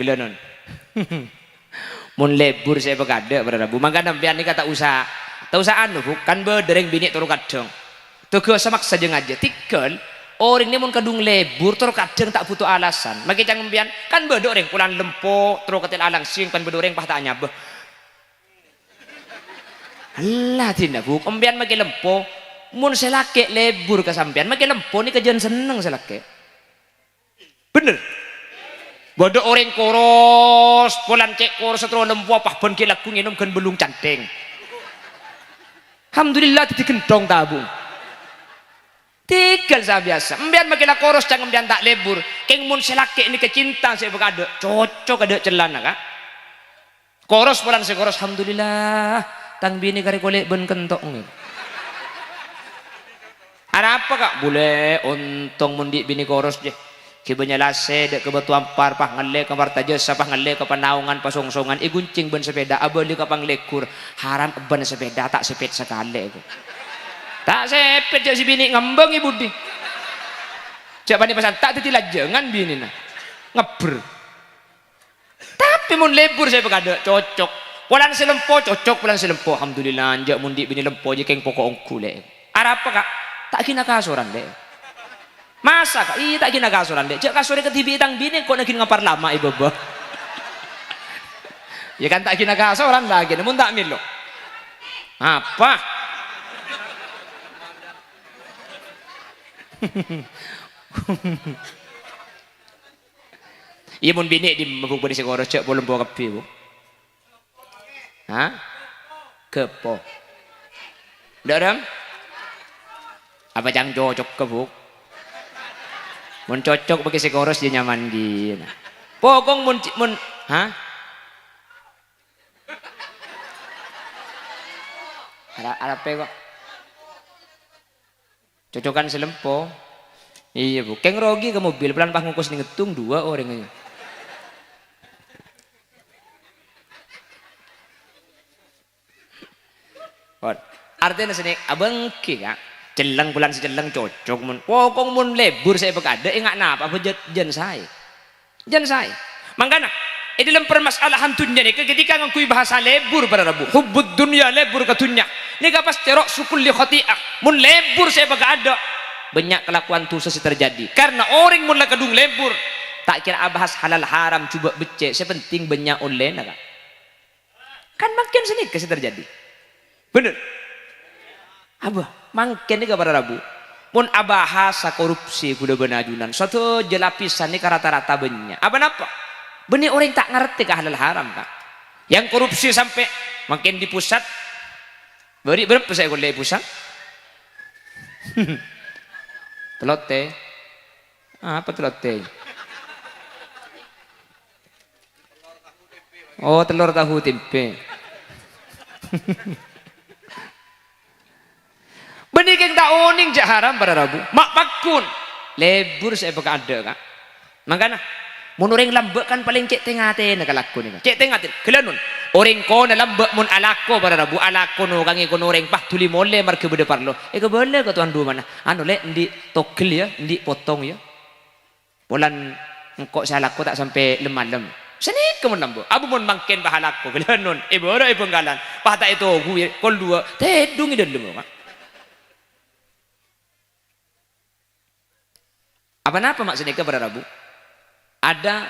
mun lebur saya begada pada rabu maka nampian ni kata usaha tak usah anu bukan berdereng bini turu kadang tuh semak saja ngaja tikel orang ni mun kadung lebur turu kadang tak butuh alasan maka jangan nampian kan bedoreng pulan lempo turu ketil alang sing pan bedoreng pah tak nyabeh lah tina bu ampian maki lempo mun selake lebur ke sampian maki lempo ni kajian seneng selake bener bodoh orang koros polan cek koros setro lembu apa pun kilaku nginum kan belum canteng alhamdulillah tadi kentong tabung tinggal saya biasa mbian makilah koros jangan mbian tak lebur keng mun selake ini kecinta saya berkade cocok ada celana kak koros polan saya koros alhamdulillah tang bini kari kolek ben kentong ada apa kak boleh untung mundi bini koros je kibanya lase dek kebetuan parpah ngale ke partaja sapah ngale ke panaungan pasongsongan iguncing ben sepeda abeli ke panglekur haram ben sepeda tak sepet sekali aku tak sepet je si bini ngembang ibu di cak bani pesan tak titilah jangan bini nah ngeber tapi mun lebur saya berkada cocok pulang selempo cocok pulang selempo alhamdulillah anjak mundi bini lempo je keng pokok ongku le ada apa kak tak kena kasuran deh masa kak iya tak kena kasuran deh cak kasure ke TV tang bini kok nak ngapar lama ibu bah ya kan tak kena kasuran lagi namun tak milo apa iya mun bini di mabuk beri sekoros cak boleh bawa kapi bu hah kepo dalam apa jang cocok ke bu mun cocok pakai sekoros dia nyaman di pokong mun hah ada apa kok cocokan selempo iya bu keng rogi ke mobil pelan pas ngukus nih ngetung dua orang aja artinya sini abang ki kak celang bulan secelang cocok mun pokong mun lebur saya bekade ingat napa apa jen saya makanya dalam permasalahan dunia ni ketika ngakui bahasa lebur para rabu hubbud dunya lebur ke dunya ni ka pasti rok sukul li khati'ah mun lebur saya baga ada banyak kelakuan tu sesi terjadi karena orang mun kadung lebur tak kira bahas halal haram coba becek sepenting banyak online kan makin sini kasi terjadi bener abah makin ni ka para rabu mun abahasa korupsi kuda benajunan suatu jelapisan ni rata-rata banyak apa napa benih orang tak ngerti ke halal haram kak yang korupsi sampai makin di pusat beri berapa saya kuliah pusat telote apa telote oh telur tahu tempe benih yang tak oning jak haram pada rabu mak pakun lebur saya pakai ada kak makanya mun orang lambek kan paling cek tengah nak laku ni cek tengah kelanun orang ko na lambek mun alako pada rabu alako no kangi ko orang pah tuli mole mar ke bede parlo ke boleh ke tuan dua mana anu le ndi tokel ya ndi potong ya bulan engkau saya laku tak sampai lemalem seni ke mun lambek abu mun mangken bahalako kelanun boro penggalan pah tak itu gue kol dua tedung ide lemu apa napa maksudnya ke pada rabu ada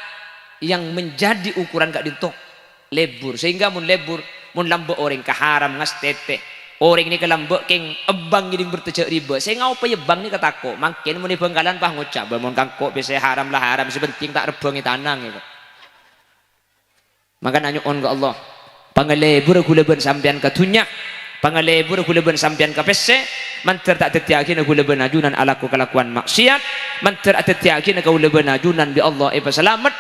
yang menjadi ukuran gak dintok lebur sehingga mun lebur mun lambek orang ke haram ngas tete orang ini ke lambek keng ebang ini bertecek riba saya ngau pa yebang ni katako makin mun benggalan pah ngucap mun kangkok biasa haram lah haram sepenting tak rebangi tanang gitu maka nanya on ke Allah pangalebur kuleben sampean ke dunya pangalebur kuleben sampean ke pese manter tak tetiaki na kuleben ajunan alaku kelakuan maksiat manter tak tetiaki na kuleben ajunan bi Allah selamat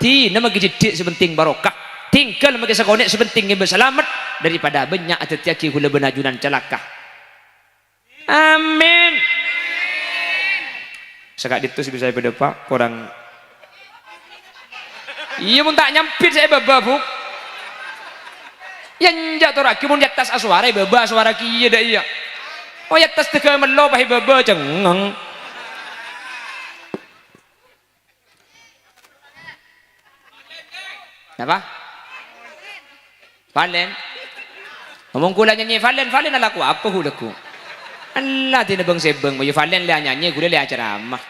ti nama gijidik sepenting barokah tinggal magi sakonek sepenting ibu selamat daripada banyak tetiaki kuleben ajunan celaka amin sekak ditus bisa saya pada pak kurang iya mun tak nyampir saya bababuk yang jatuh raki mun di atas aswara baba suara kiye dah iya oh ya tas teka melo pahi baba cengeng apa Valen ngomong kula nyanyi Valen alaku apa hulaku Allah tina bang sebeng mau Valen lah nyanyi kula lah ceramah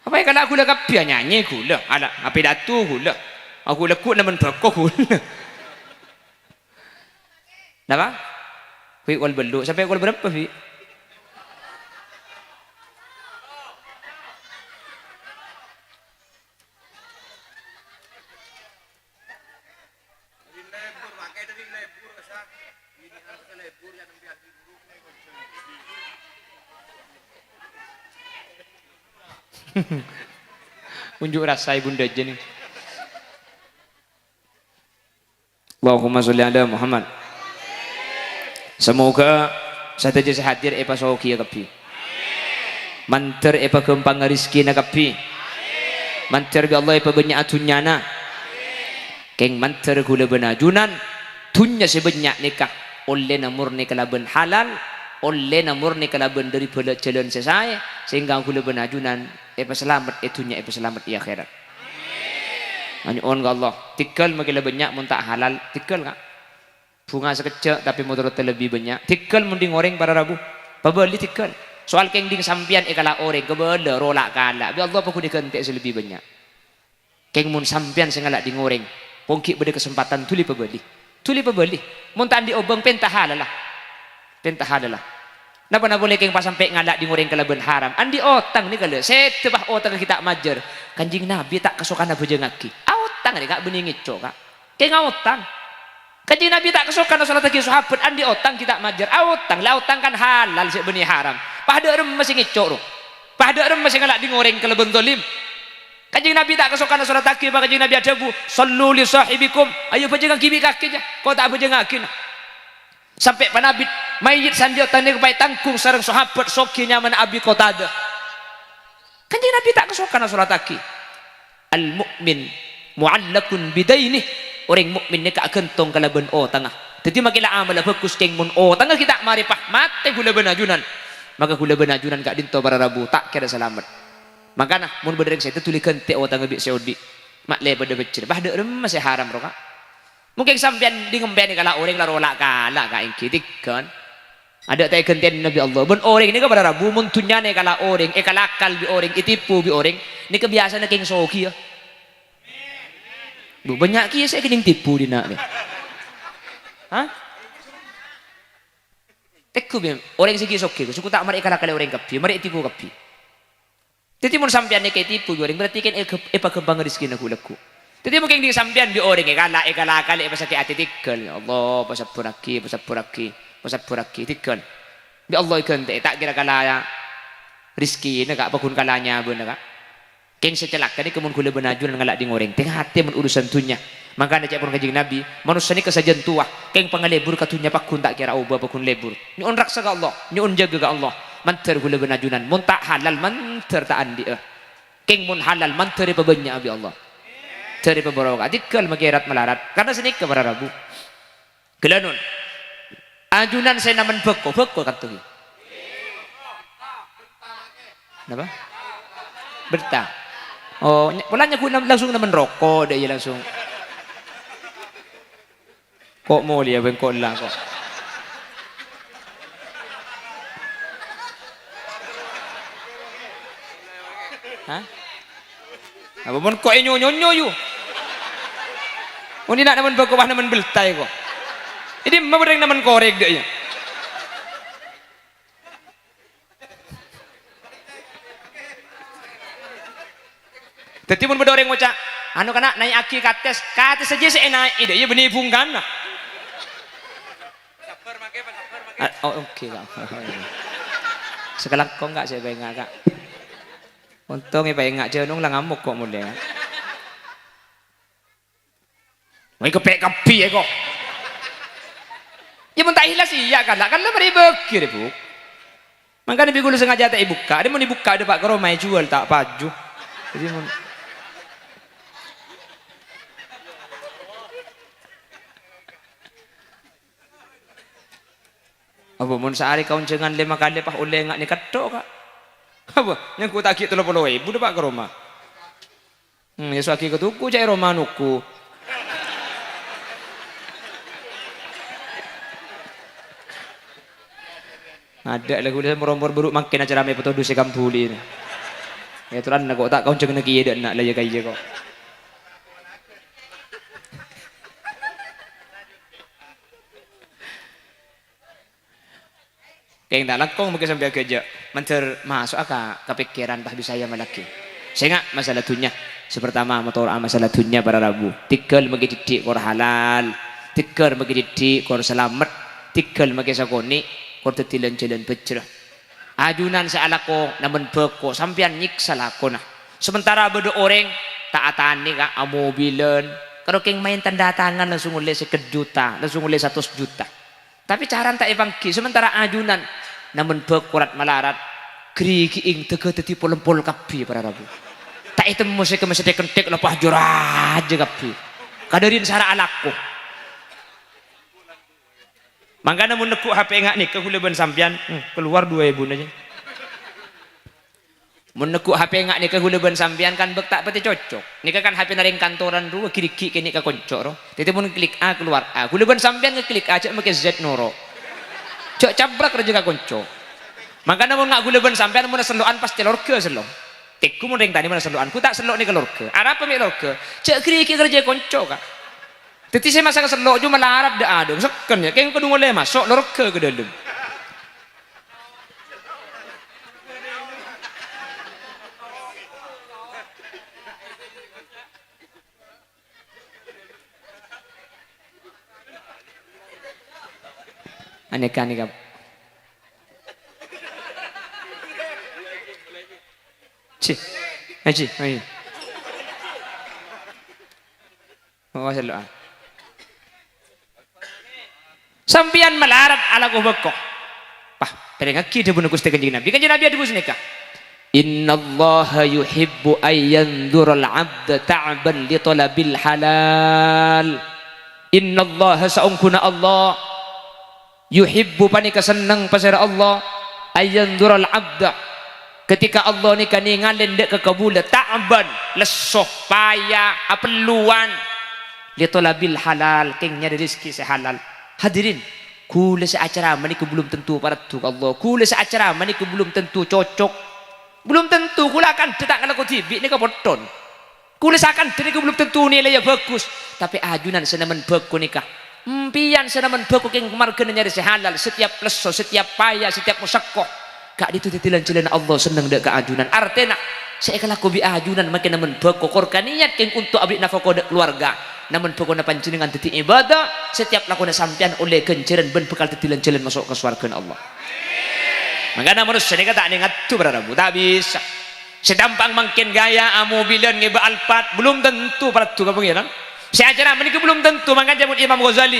apa yang kalau aku lah kapia nyanyi kula ala apa datu kula aku lekuk naman bakok kula apa Fi wal beluk sampai wal berapa Fi unjuk rasa ibunda aja nih Allahumma sholli ala Muhammad semoga saya saja hadir epa soki ya kapi manter epa kempang rizki na kapi manter bi Allah epa banyak atunyana keng manter gula benajunan tunya sebanyak nikah oleh namur ni kalaban halal oleh namur ni kalaban dari jalan sesai sehingga gula benajunan epa selamat itunya epa selamat di akhirat hanya on Allah tikal magila banyak muntak halal tikal kak bunga sekecil tapi motor lebih banyak tikal mending orang para rabu pabali tikal soal kengding sampian ekala orang kebala rolak kala bi Allah paku dikentek selebih banyak keng mun sampian sengalak di ngoreng pongki beda kesempatan tuli pabali mun tak di obeng pentah halal napa boleh keng pas sampai ngalak di ngoreng kelaban haram andi otang ni kala setebah otang kita majer kanjing nabi tak kesukaan apa jengaki otang ni kak bening ico kak keng otang kanjing nabi tak kesukaan salat lagi sahabat andi otang kita majer otang la otang kan halal sik benih haram pada rem masih ngico ro pada rem masih ngalak di ngoreng kelaban zalim kanjing nabi tak kesukaan salat lagi ba kanjing nabi ada bu sallu li sahibikum ayo bajengan kibi kaki aja kau tak bajengaki sampai panabit mayit sandio tani kepai tangkung sareng sahabat sokinya man abi Qatadah kanjing nabi tak kesukaan salat lagi al mukmin muallakun bidaini orang mukmin ni kak kentong kalaban tengah jadi makila amal bagus keng mun tengah kita maripah mate gula benajunan maka gula benajunan kak dinto para rabu tak kira selamat makana mun bedereng saya tulikan te tengah bi seodi mak le pada becir bah de masih haram roka mungkin sampean di ngemben kala orang larolak kala ka ingki tikkan ada tay kenten Nabi Allah ben orang ini ka pada rabu mun tunyane kala orang kalakal bi orang itipu bi orang ni kebiasaan na king soki ya bu banyak ki saya kening tipu dina ni ha tekku bi orang sigi soki suku tak mari kalakal orang kapi mari tipu kapi jadi mun sampean ni kay tipu bi orang berarti kan epa kembang rezeki na kulaku jadi mungkin di sampean bi orang kalakal pasaki ati tikkel ya Allah pasapuraki tikkan bi Allah ikan tak kira kala rizki na ka pakun kalanya beuna ka king secelak kani kemun kula benajun ngalak di ngoreng teng hati mun urusan tunya maka ada pun kanjeng Nabi manusia ni kesajan tua king pangalebur katunya pakun tak kira ubah pakun lebur nyun raksa ka Allah nyun jaga ka Allah manter kula benajunan mun tak halal manter tak andi king mun halal manter pabanya abi Allah teri pabarawa dikal magirat malarat karena senik ke para rabu kelanun ajunan saya naman beko katuh. Kenapa? Berta. Oh, walanya ku langsung naman rokok deh langsung. Kok mau dia bengkok lang kok. Hah? Apa pun kok nyonyo yu. Ini nak naman beko bah naman beltai kok. Ini memang naman korek deh ya. Tadi pun berdoreng ngocak, anu kana naik aki kates saja saya naik ide, ya benih bungkan. Oh oke kak. Sekarang kok enggak saya bayang kak. Untungnya bayang enggak jenung lah ngamuk kok mulai. Mau kepek kapi ya kok. Ya mentah hilas iya kan lah beri bekir bu. Makanya bigulu sengaja tak ibuka. Dia mau dibuka ada pak keromai jual tak paju. Jadi mau. Apa mun sehari kau jangan 5 kali pak oleh ngak ni katok kak. Apa? Yang ku takik 30.000 dah pak keroma. Ya suaki ketuku cai romanuku. Ada lagu dia merombor buruk makin acara me foto dusi kampuli ni. Ya turan nak tak kau jangan nak iya dak nak laya kaya kau. Kayak tak lakong mungkin sampai kerja. Menter masuk akak kepikiran bah bisa ya malaki. Saya ingat masalah dunia. Sepertama motor masalah dunia para rabu. Tikal magi didik kor halal. Tikal magi didik kor selamat. Tikal magi sakoni. Kor tetilan jalan becerah. Ajunan sealako namun beko sampian nyiksa lakona. Sementara bedo orang taatan ni kak mobilan. Kalau keng main tanda tangan langsung oleh 1 juta, langsung oleh 100 juta. Tapi cara tak evangki sementara ajunan namun bekurat malarat gerigi ing tege teti pol kapi para rabu. Tak itu musik masih dekentek lepas jurah aja kapi. Kadarin sara alakku. Mangga namun nekuk HP ngak nih kehuleban sampian keluar 2.000 aja. Menekuk HP ngak nih kehuleban sampian kan bek tak peti cocok. Nih kan HP naring kantoran dulu kiri-kiri kini ke koncok ro. Tadi pun klik A keluar A. Huleban sampian ngeklik A cek make Z noro. Cok cabrak kerja ke koncok. Maka namun ngak huleban sampian mun selokan pas telorke selo. Tikku mun ring tadi mun selokan ku tak selok nih kelorke. Ada apa mek lorke? Cek kiri-kiri kerja koncok kak. Teti saya masa keselok cuma larap dah ada. Seken ya, kayak kedua mulai masuk lorke ke dalam. Aneka. Cih, ayo. Mau selok. Sampian melarat ala ko bekok. Pah, perengaki de bunu Gusti Kanjeng Nabi. Kanjeng Nabi ada bus nikah. Innallaha yuhibbu ayyanzural 'abda ta'ban li talabil halal. Innallaha sa'unkuna Allah yuhibbu panika seneng pasara Allah ayyanzural 'abda ketika Allah ni kan ngalin dek ke kabula ta'ban lesoh payah apeluan li talabil halal keng nyari rezeki sehalal. Hadirin, kula seacara maniku belum tentu paratu Allah, kula seacara maniku belum tentu cocok, belum tentu kula akan detak kalau tibi ni ke boton, kula seakan niku belum tentu nilai bagus, tapi ajunan senaman baku nikah pian senaman baku keng margana nyari sehalal, setiap leso, setiap payah, setiap musakoh kak itu titilan jalan Allah seneng dek keajunan artena saya kalau aku bi ajunan makin namun bako korkan niat keng untuk abdi nafkah dek keluarga namun pokoknya panjenengan titi ibadah setiap lakukan sampean oleh kenceran ben bekal titilan jalan masuk ke surga Allah. Makanya manusia ni kata ingat tu berarabu tak bisa sedampang makin gaya mobilan ngeba alpat belum tentu para tu kamu ya saya ajaran mereka belum tentu. Makanya Imam Ghazali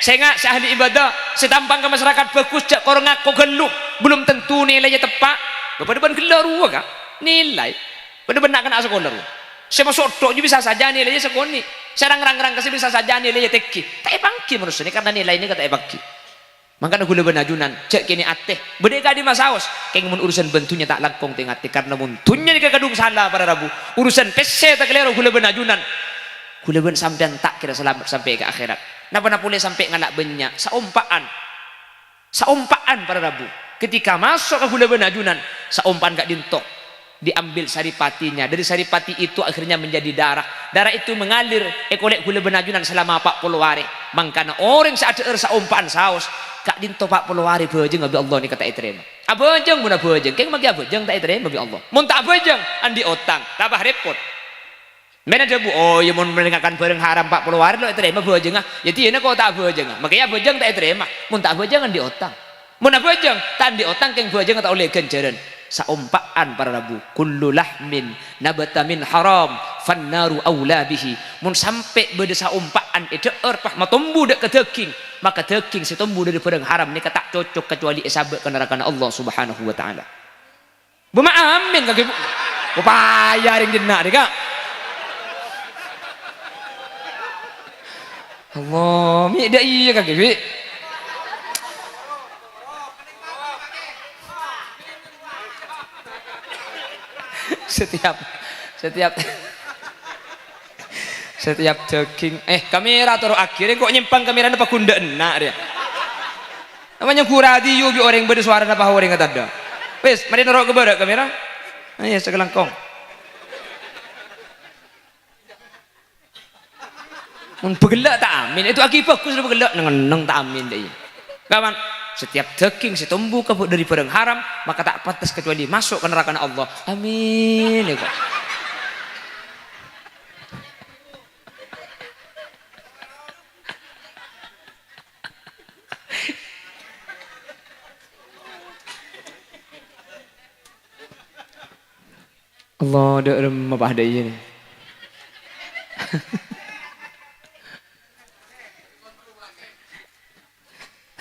saya nggak ahli ibadah setampang ke masyarakat bagus jak korang ngaku geluh belum tentu nilainya tepat beban gelar ruang kak nilai beban nak kena sekolah ruang saya masuk tok bisa saja nilainya sekoni saya rang kasih bisa saja nilainya teki tak bangki manusia ini karena nilainya kata bangki. Makanya gula benajunan cek kini ateh berdeka di masaos keng mun urusan bentunya tak langkong tengah karena muntunnya di kekadung salah para rabu urusan pese tak kelero gula benajunan gula ben sampean tak kira selamat sampai ke akhirat. Napa boleh sampai ngalak banyak saumpaan para rabu ketika masuk ke gula benajunan saumpaan gak dintok diambil saripatinya dari saripati itu akhirnya menjadi darah itu mengalir ekolek gula benajunan selama 40 hari mangkana orang saat saumpaan saus kak dintok 40 hari bejeng abi Allah ni kata terima abejeng mun abejeng keng magi abejeng tak terima abi Allah mun tak abejeng andi otang tabah repot. Mana debu oh ya mau mendengarkan bareng haram 40 hari lo terima bojeng ya tiada kau tak bojeng makanya bojeng tak terima mun tak bojeng di otang mun bojeng tak di otang keng bojeng tak oleh kenceran saumpaan para rabu kullu lahmin nabata min haram fannaru aula bihi mun sampai beda saumpaan itu erpah matombu dek ke daging maka daging setombu dari barang haram ni tak cocok kecuali esabek ke neraka Allah subhanahu wa ta'ala bumaamin kaki upaya ring jenak dek Allah, mi dah iya kaki bi. Setiap daging kamera taruh akhirnya kok nyempang kamera napa kunda enak dia. Namanya kuradi yo bi orang bersuara napa orang kata ada. Wes, mari naruh ke barak kamera. Ayo sekelangkong. Bergelak tak amin itu akibat bagus bergelak neng tak amin deh kawan setiap daging setumbuh kabut dari barang haram maka tak pantas kecuali masuk ke neraka Allah amin ya kok Allah ada mabah deh ini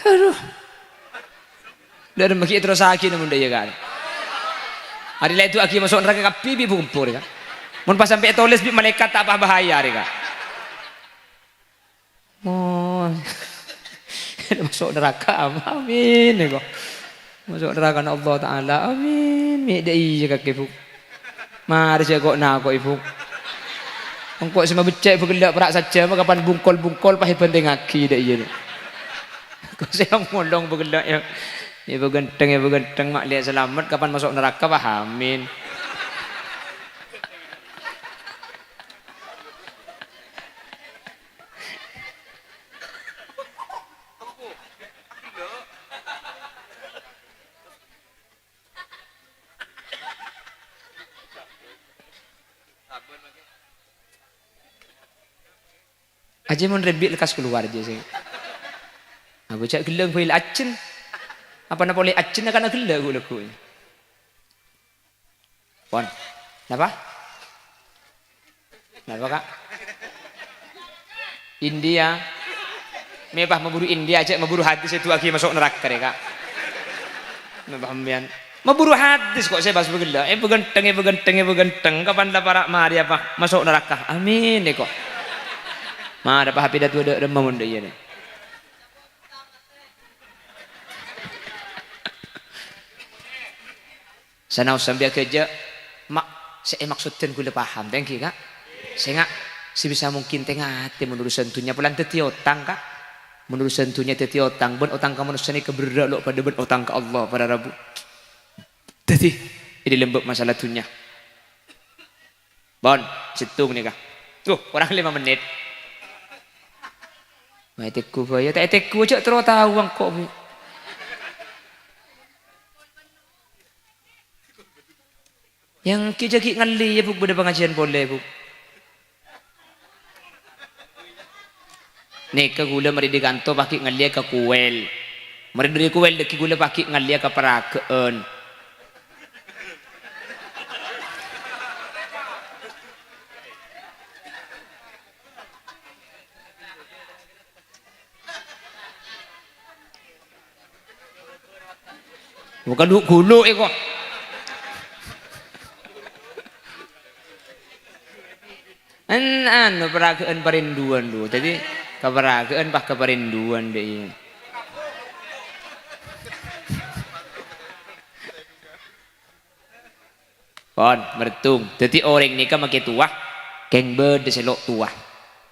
aduh dari bagi terus lagi namun dia kan hari lain itu lagi masuk neraka kapi bi bumpur kan mun pas sampai tulis bi malaikat tak apa bahaya kan oh masuk neraka amin ya kok masuk neraka Allah Taala amin mi dia iya kaki bu mari saya kok nak kok ibu engkau semua becek bergelak perak saja kapan bungkol pahit penting lagi dia iya kau saya ngolong bergelak ya ibu genteng mak lihat selamat kapan masuk neraka pahamin aja mau rebit lekas keluar aja sih aku cak geleng boleh acen apa nak boleh acen akan geleng aku laku pon apa kak India mebah memburu India aja memburu hadis itu lagi masuk neraka deh kak mebah ambian memburu hadis kok saya bahas begila begenteng kapan lah para mari apa masuk neraka amin deh kok mah ada pahapidat tu ada remam unda iya nih Sana sambil kerja mak saya maksudkan gula paham thank you kak. Saya nggak sebisa mungkin tengah hati menurut sentuhnya pelan teti otang kak. Menurut sentuhnya teti otang ben otang ke manusia ini keberdak lo pada ben otang ke Allah pada Rabu. Teti ini lembut masalah tunya. Bon, situng nih kak. Tuh orang 5 menit. Mai teku ya tak teku cak terus tahu ang kok. Yang kijaki ngali ya bu pada pengajian boleh bu. Nih ke gula mari diganto pakai ngali ke kuel. Mari dari kuel deki gula pakai ngali ke perakeun. Bukan duk gulu kok. Anu peragaan perinduan dulu. Jadi keperagaan pak keperinduan deh. Pon mertung. Jadi orang ni kan makin tua, keng berdeselok tua.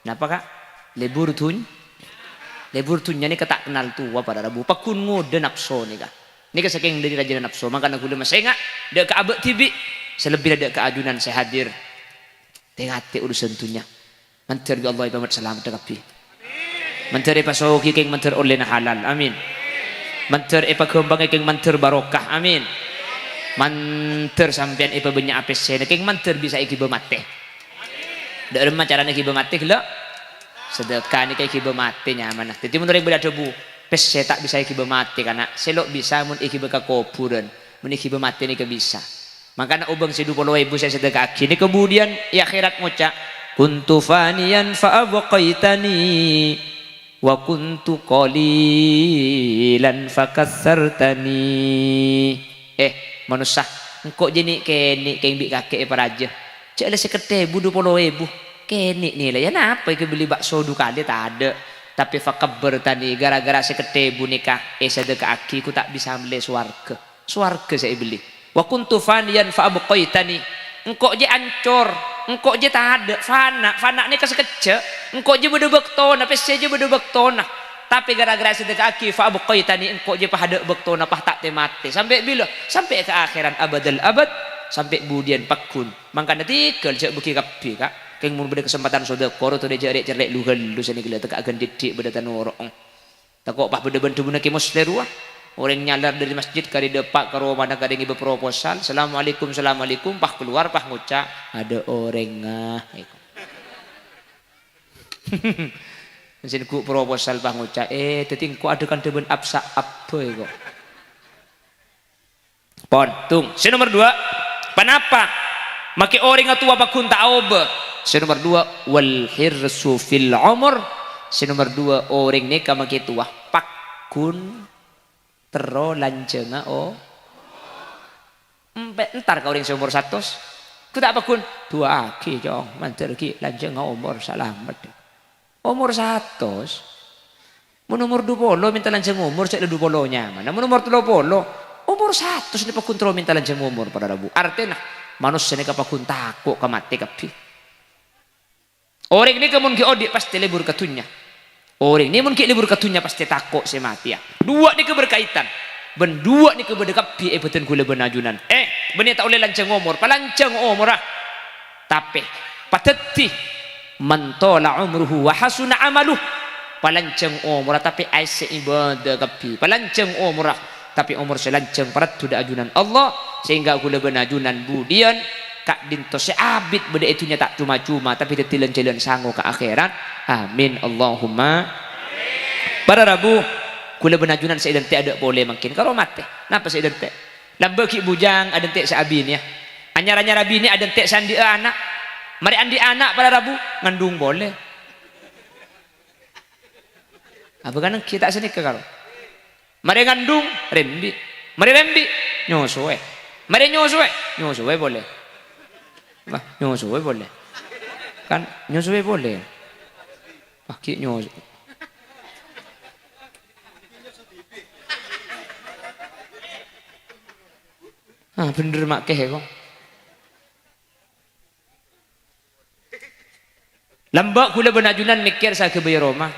Kenapa kak? Lebur tunnya ni ketak kenal tua pada Rabu. Pakun ngode nafsu ni kak. Ni kesaking dari raja nafsu. Makanya aku masih enggak. Dek ke abek tibi. Selebih dek ke ajunan saya hadir. Tengah urusan tunya. Menteri Allah ibamat selamat dekapi. Menteri pasoki keng menteri oleh halal. Amin. Menteri kembang keng menteri barokah. Amin. Menteri sampean banyak apes saya. Keng menteri bisa ikiba mate. Dari mana caranya ikiba mate lo? Sedekah ni kayak ikiba mate nyaman. Jadi menurut yang berada bu. Pes saya tak bisa ikiba mate karena selok bisa mun ikiba ke kopuran. Mun ikiba mate ni ke bisa. Makanya ubang si 20.000 saya sedekah ini kemudian ya akhirat ngucap kuntu faniyan fa'abqaitani wa kuntu qalilan fakassartani. Manusia engkau jenik kene kembik kakek paraja cek ada seketebu 20.000 kene nih lah ya napa ke beli bakso dua kali tak ada tapi fakabbertani gara-gara seketebu nikah sedekah aki ku tak bisa beli swarga saya beli. Wa kuntu faniyan fa abqaitani. Engkau je ancor, engkau je tak ada fana ni kesekece. Engkau je beda bektona, pese je beda bektona. Tapi gara-gara sedekah aki fa abqaitani engkau je pahada bektona pah tak temate. Sampai bila? Sampai ke akhiran abadal abad, sampai budian pakun. Mangkana tikel cek buki kapi kak. Keng mun beda kesempatan sedekah tu dia cerek luhel lu sini gila tekak gendidik beda tanorong. Takok pah beda bentu buna ki muslerua. Orang nyalar dari masjid kali depak ke rumah dan kadang ibu proposal assalamualaikum pah keluar pah ngucap ada orang mesin ku proposal pah ngucap tetingku adekan deben apsa apa kok pontung si nomor 2 kenapa maki orang tua bakun ta'oba si nomor 2 wal hirsu fil umur si nomor 2 orang nikah maki tua pakun tero lancenga entar kau ring seumur 100 ku tak pakun tua aki jong manter ki lancenga umur selamat umur 100 mun umur 20 minta lanceng umur cek 20 nya mana mun umur 30 umur 100 ni pakun tero minta lanceng umur pada Rabu artinya manusia ni kapakun takut ka mati kapi orang ni kemun ki odi pasti lebur katunya. Orang ni mungkin libur katunya pasti takut saya mati ya. Dua ni keberkaitan. Bendua ni keberdekapi betul kula benajunan. Benih tak boleh lancang umur. Palancang umur lah. Tapi pateti mantola umruhu wa hasuna amaluh. Palancang umur tapi aise ibadah kapi. Palancang umur lah. Tapi umur selancang parat tu ajunan Allah sehingga kula benajunan budian kak dinto seabid benda itunya tak cuma-cuma tapi detilan-tilan sangu ke akhirat. Amin Allahumma. Pada Rabu kula benajunan saya identik ada boleh mungkin kalau mati. Napa saya identik? Lamba ki bujang ada identik seabin ya. Anyar-anyar abin ni ada identik sandi anak. Mari andi anak pada Rabu ngandung boleh. Apa kan kita sini ke kalau. Mari ngandung rembi. Mari rembi nyosue. Mari nyosue boleh. Bah, nyosue boleh. Kan nyosue boleh. Pakai nyosue. bener mak keh kok. Lambak kula benajunan mikir sa kebaya Roma.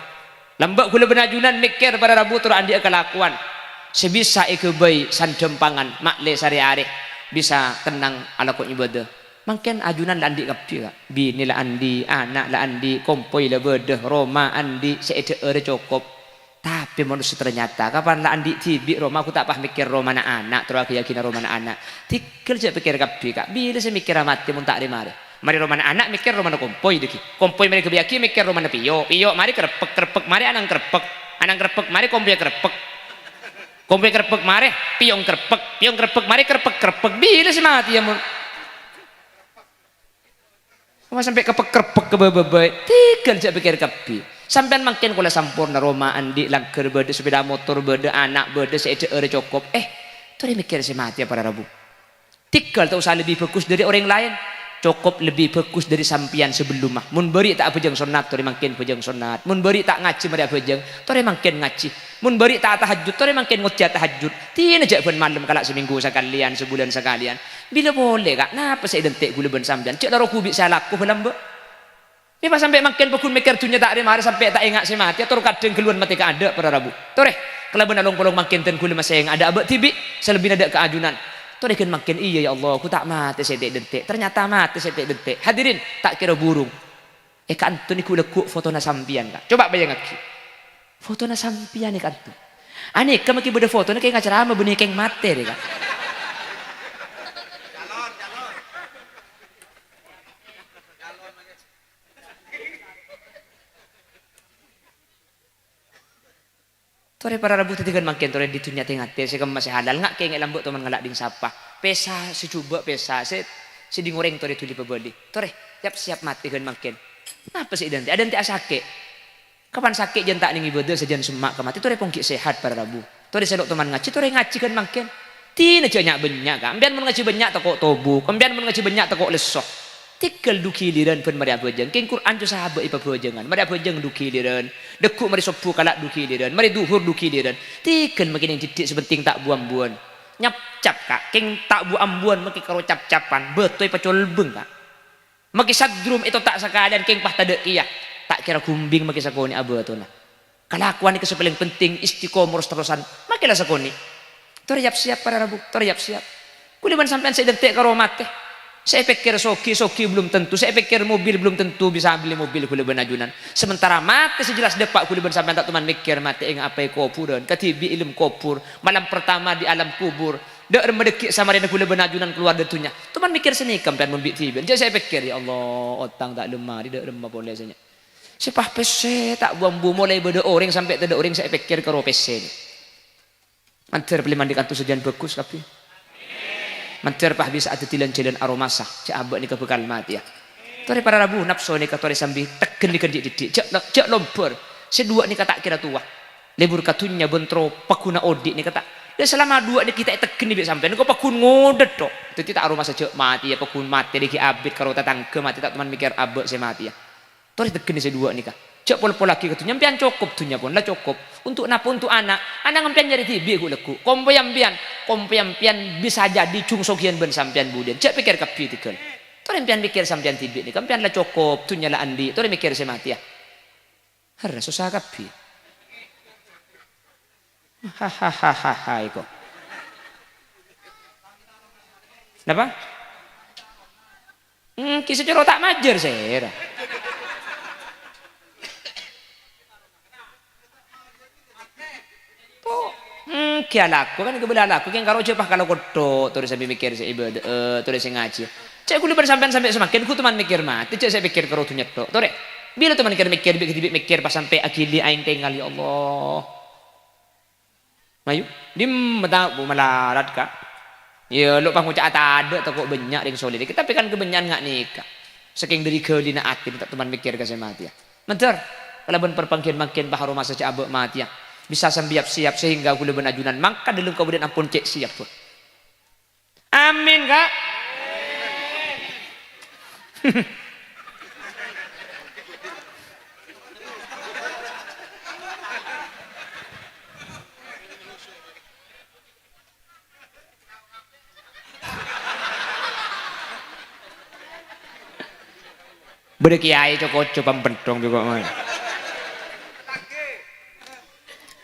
Lambak kula benajunan mikir pada Rabu tur andi kelakuan. Sebisa ikebay sandempangan makle sari-are bisa tenang ala ko ibadah. Mungkin ajunan la andi kapi ka. Bini la andi, anak la andi, kompoi la bedah, Roma andi, seede ere cukup. Tapi manusia ternyata kapan la andi tibi Roma aku tak pah mikir Roma na anak terus aku yakin Roma na anak. Tikel je pikir kapi ka. Bila saya mikir mati mun tak mari. Mari romana anak mikir romana kompoi deki. Kompoi mari kebiaki mikir romana piyo. Piyo mari kerepek mari anang kerepek mari kompoi kerepek. Kompoi kerepek mari piyong kerepek mari kerepek. Bila si mati ya mun. Cuma sampai kerepek ke bebebe. Tikel je pikir kapi. Sampean makin kula sampurna Roma andi langker bede sepeda motor bede anak bede seede ere cukup. Tu dia mikir si mati ya para Rabu. Tikel tak usah lebih fokus dari orang lain. Cukup lebih fokus dari sampian sebelum mah. Mun beri tak pejeng sunat, tori makin pejeng sunat. Mun beri tak ngaji mari pejeng, tori makin ngaji. Mun beri tak tahajud, tori makin ngoceh tahajud. Tina jak ben malam kalak seminggu sekalian, sebulan sekalian. Bila boleh kak, napa saya identik gula ben sampean? Cek laro kubik saya laku belam be. Ini pas sampai makin pekun mikir dunia tak mari sampai tak ingat si mati. Atau kadang keluar mati ka ada pada Rabu. Tore, kalau ben along polong makin ten gula masih yang ada abek tibi, selebih ada keajunan. Tuh dia makin iya ya Allah, aku tak mati sedetik detik. Ternyata mati sedetik detik. Hadirin tak kira burung. Kantu ni ku lekuk foto na sampian kak. Coba bayang aku. Foto na sampian ni kantu. Ani kamu ki beda foto ni kayak ngacara benih keng mati deh kak. Tore para Rabu tadi kan makin tore ditunya tengah teh saya masih halal nggak kayak lambut teman ngelak ding sapa pesa secoba pesa si digoreng tore tuli pebeli tore siap mati kan makin apa sih identik ada nanti asake kapan sakit jentak ning ibadah sejan semak kemati tore pongki sehat para Rabu tore selok teman ngaji tore ngaji kan makin tina banyak banyak kan ambian mun ngaji banyak toko tobu ambian mun ngaji banyak toko lesoh tikel dukiliran pun mari abojeng king Quran tu sahabat ipa bojengan mari abojeng dukiliran dekuk mari sopu kalak dukiliran mari duhur dukiliran tikel makin yang didik sebenting tak buam-buan nyap-cap kak king tak buam-buan makin karo cap-capan betul pacol beng kak makin sadrum itu tak sekalian king pah tade iya tak kira gumbing makin sakoni abu tu nah kelakuan itu paling penting istiqomah terus-terusan makin lah sakoni toriap siap para Rabu toriap siap kuliban sampean saya detik karo mate. Saya pikir soki belum tentu. Saya pikir mobil belum tentu bisa beli mobil kuliban ajunan. Sementara mati sejelas depak kuliban sampai tak teman mikir mati ing apa kuburan. Ketibi ilmu kubur. Malam pertama di alam kubur. Dek remedekik sama rena kuliban ajunan keluar datunya. Teman mikir seni kampian membik tibi. Jadi saya pikir ya Allah otang tak lemah. Dek remah boleh saja. Sepah PC tak buang-buang mulai beda orang sampai tidak orang saya pikir ke PC ni. Antar beli mandikan tu sejan bagus tapi. Manter pah bisa ada tilan-tilan aromasa cak abak ni kebekal mati ya tore para Rabu nafsu ni katore sambil teken ni kedik didik cak lompor sedua ni kata kira tua lebur katunya bentro pakuna odik ni kata dan selama dua ni kita teken ni sampai ni kau pakun ngodet tok itu tak aromasa cak mati ya pakun mati lagi abit karo tatangke mati tak teman mikir abak saya mati ya tore teken ni sedua ni kah cak pol-pol laki katunya pian cukup tunya pun lah cukup untuk napa untuk anak ngampian jadi tibi aku leku kompian bisa jadi cung sokian ben sampian budian cak pikir kapi tikel tore pian pikir sampian tibi ni kampian lah cukup tunya lah andi tore mikir saya mati ya harus susah kapi hahaha iko kenapa kisah coro tak majer saya kia laku kan kebelah laku kan karo cepah kalau kodo terus sampai mikir saya ibadah terus saya ngaji cek kuliah bersampean sampai semakin ku teman mikir mati cek saya pikir karo tuh nyetok tore bila teman mikir pas sampai akili aing tinggal ya Allah mayu dim mata bu melarat kak ya lu pang ngucap ada toko banyak ring solid tapi kan kebenyan nggak nikah saking dari kelina hati tak teman mikir ke saya mati ya mentor kalau ben perpangkian makin baharu masa cek abek mati ya bisa siap sehingga aku lebih ajunan maka dalam kemudian ampun cek siap pun amin kak Bede kiai coba pempentong juga mah.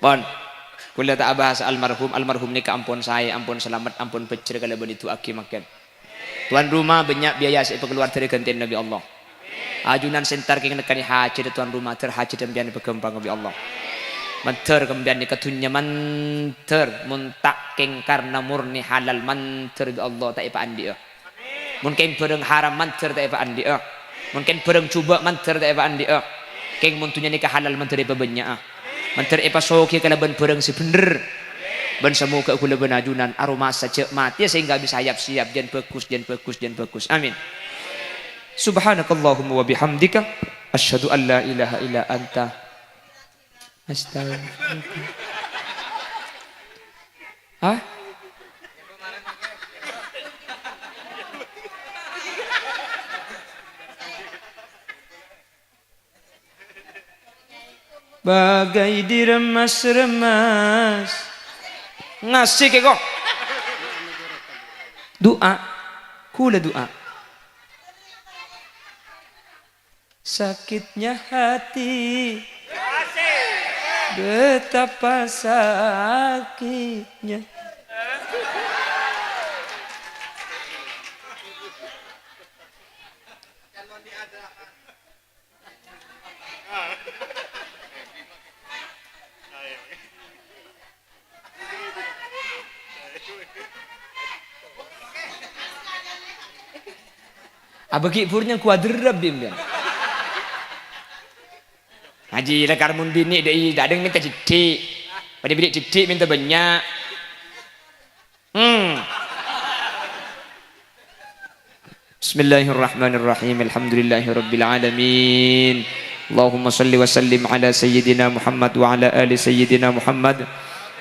Pon. Kula tak bahas almarhum ni ampun saya, ampun selamat, ampun becer kalau begitu aki makan. Tuan rumah banyak biaya saya keluar dari gantian Nabi Allah. Ajunan sentar keng nekani haji tuan rumah terhaji dan biar berkembang Nabi Allah. Manter kemudian ni katunya manter muntak keng karena murni halal manter Allah tak ipa andi. Mungkin pereng haram manter tak ipa andi. Mungkin pereng cuba manter tak ipa andi. Keng muntunya nikah halal manter ipa banyak. Manter ipa soki kalau ben pereng si bener. Ben semoga kula ben ajunan aroma saja mati sehingga bisa siap jan bagus. Amin. Subhanakallahumma wa bihamdika asyhadu an la ilaha illa anta astaghfiruka. Hah? Bagai diremas-remas ngasih ke kok doa kula doa sakitnya hati betapa sakitnya abagi purnya kuadrab bim. Haji lekar mun bini dei dadeng minta cidik. Pada bidik cidik minta banyak. Bismillahirrahmanirrahim. Alhamdulillahirabbil alamin. Allahumma salli wa sallim ala sayyidina Muhammad wa ala ali sayyidina Muhammad.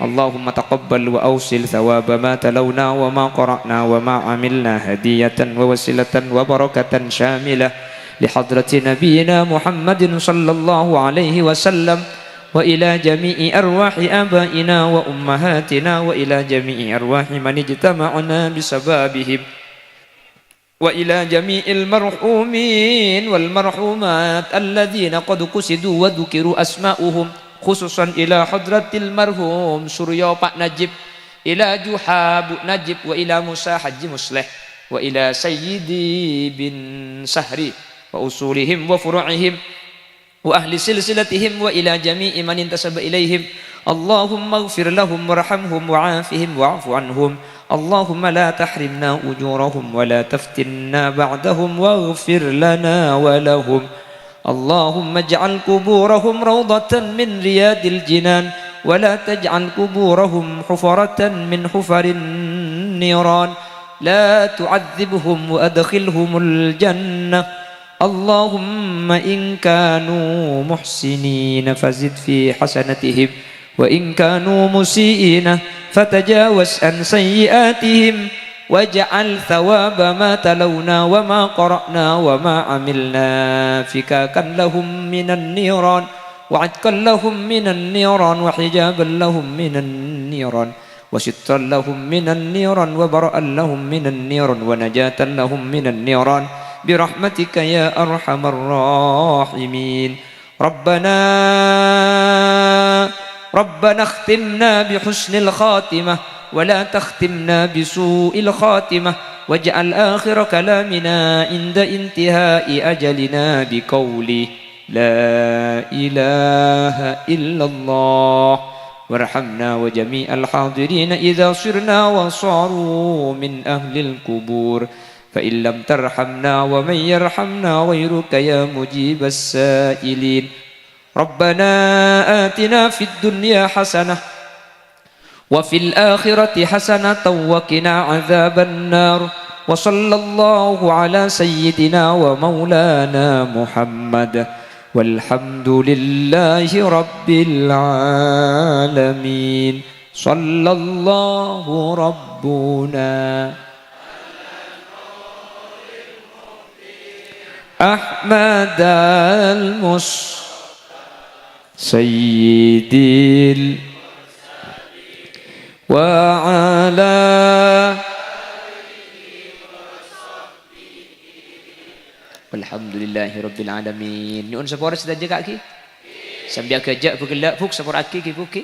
Allahumma taqabbal wa awsil thawaba ma talawna wa ma qara'na wa ma amilna hadiyatan wa wasilatan wa barakatan syamilah li hadrati nabiyyina Muhammadin sallallahu alaihi wasallam wa ila jami'i arwahi abaina wa ummahatina wa ila jami'i arwahi man ijtama'na bisababihim wa ila jami'il marhumin wal marhumat alladhina qad qusidu wa dhukiru asma'uhum khususan ila hadratil marhum Surya Pak Najib ila Juha Bu Najib wa ila Musa Haji Musleh wa ila Sayyidi bin Sahri wa usulihim wa furu'ihim wa ahli silsilatihim wa ila jami'i man intasaba ilaihim Allahumma ighfir lahum warhamhum wa'afihim wa'fu anhum Allahumma la tahrimna ujurahum wa la taftinna ba'dahum waghfir lana wa lahum اللهم اجعل قبورهم روضة من رياض الجنان ولا تجعل قبورهم حفرة من حفر النيران لا تعذبهم وأدخلهم الجنة اللهم إن كانوا محسنين فزد في حسنتهم وإن كانوا مسيئين فتجاوز عن سيئاتهم واجعل ثواب ما تلونا وما قرأنا وما عملنا فكاكا لهم من النيران وعتقا لهم من النيران وحجابا لهم من النيران وسترا لهم من النيران وبرأ لهم من النيران ونجاة لهم من النيران برحمتك يا أرحم الراحمين ربنا اختمنا بحسن الخاتمة ولا تختمنا بسوء الخاتمة واجعل آخر كلامنا عند انتهاء أجلنا بقولي لا إله إلا الله وارحمنا وجميع الحاضرين إذا صرنا وصاروا من أهل القبور فإن لم ترحمنا ومن يرحمنا غيرك يا مجيب السائلين ربنا آتنا في الدنيا حسنة وفي الآخرة حسنة وقنا عذاب النار وصلى الله على سيدنا ومولانا محمد والحمد لله رب العالمين صلى الله ربنا أحمد سيد وعلى Walhamdulillahirabbil alamin. Nyuwun sepura sudah jaga ki. Sambil kerja bergelak fuk sepura ki ki.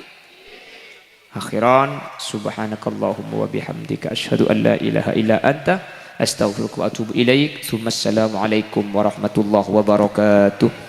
Akhiran subhanakallahumma wa bihamdika asyhadu an la ilaha illa anta astaghfiruka wa atubu ilaik. Assalamualaikum warahmatullahi wabarakatuh.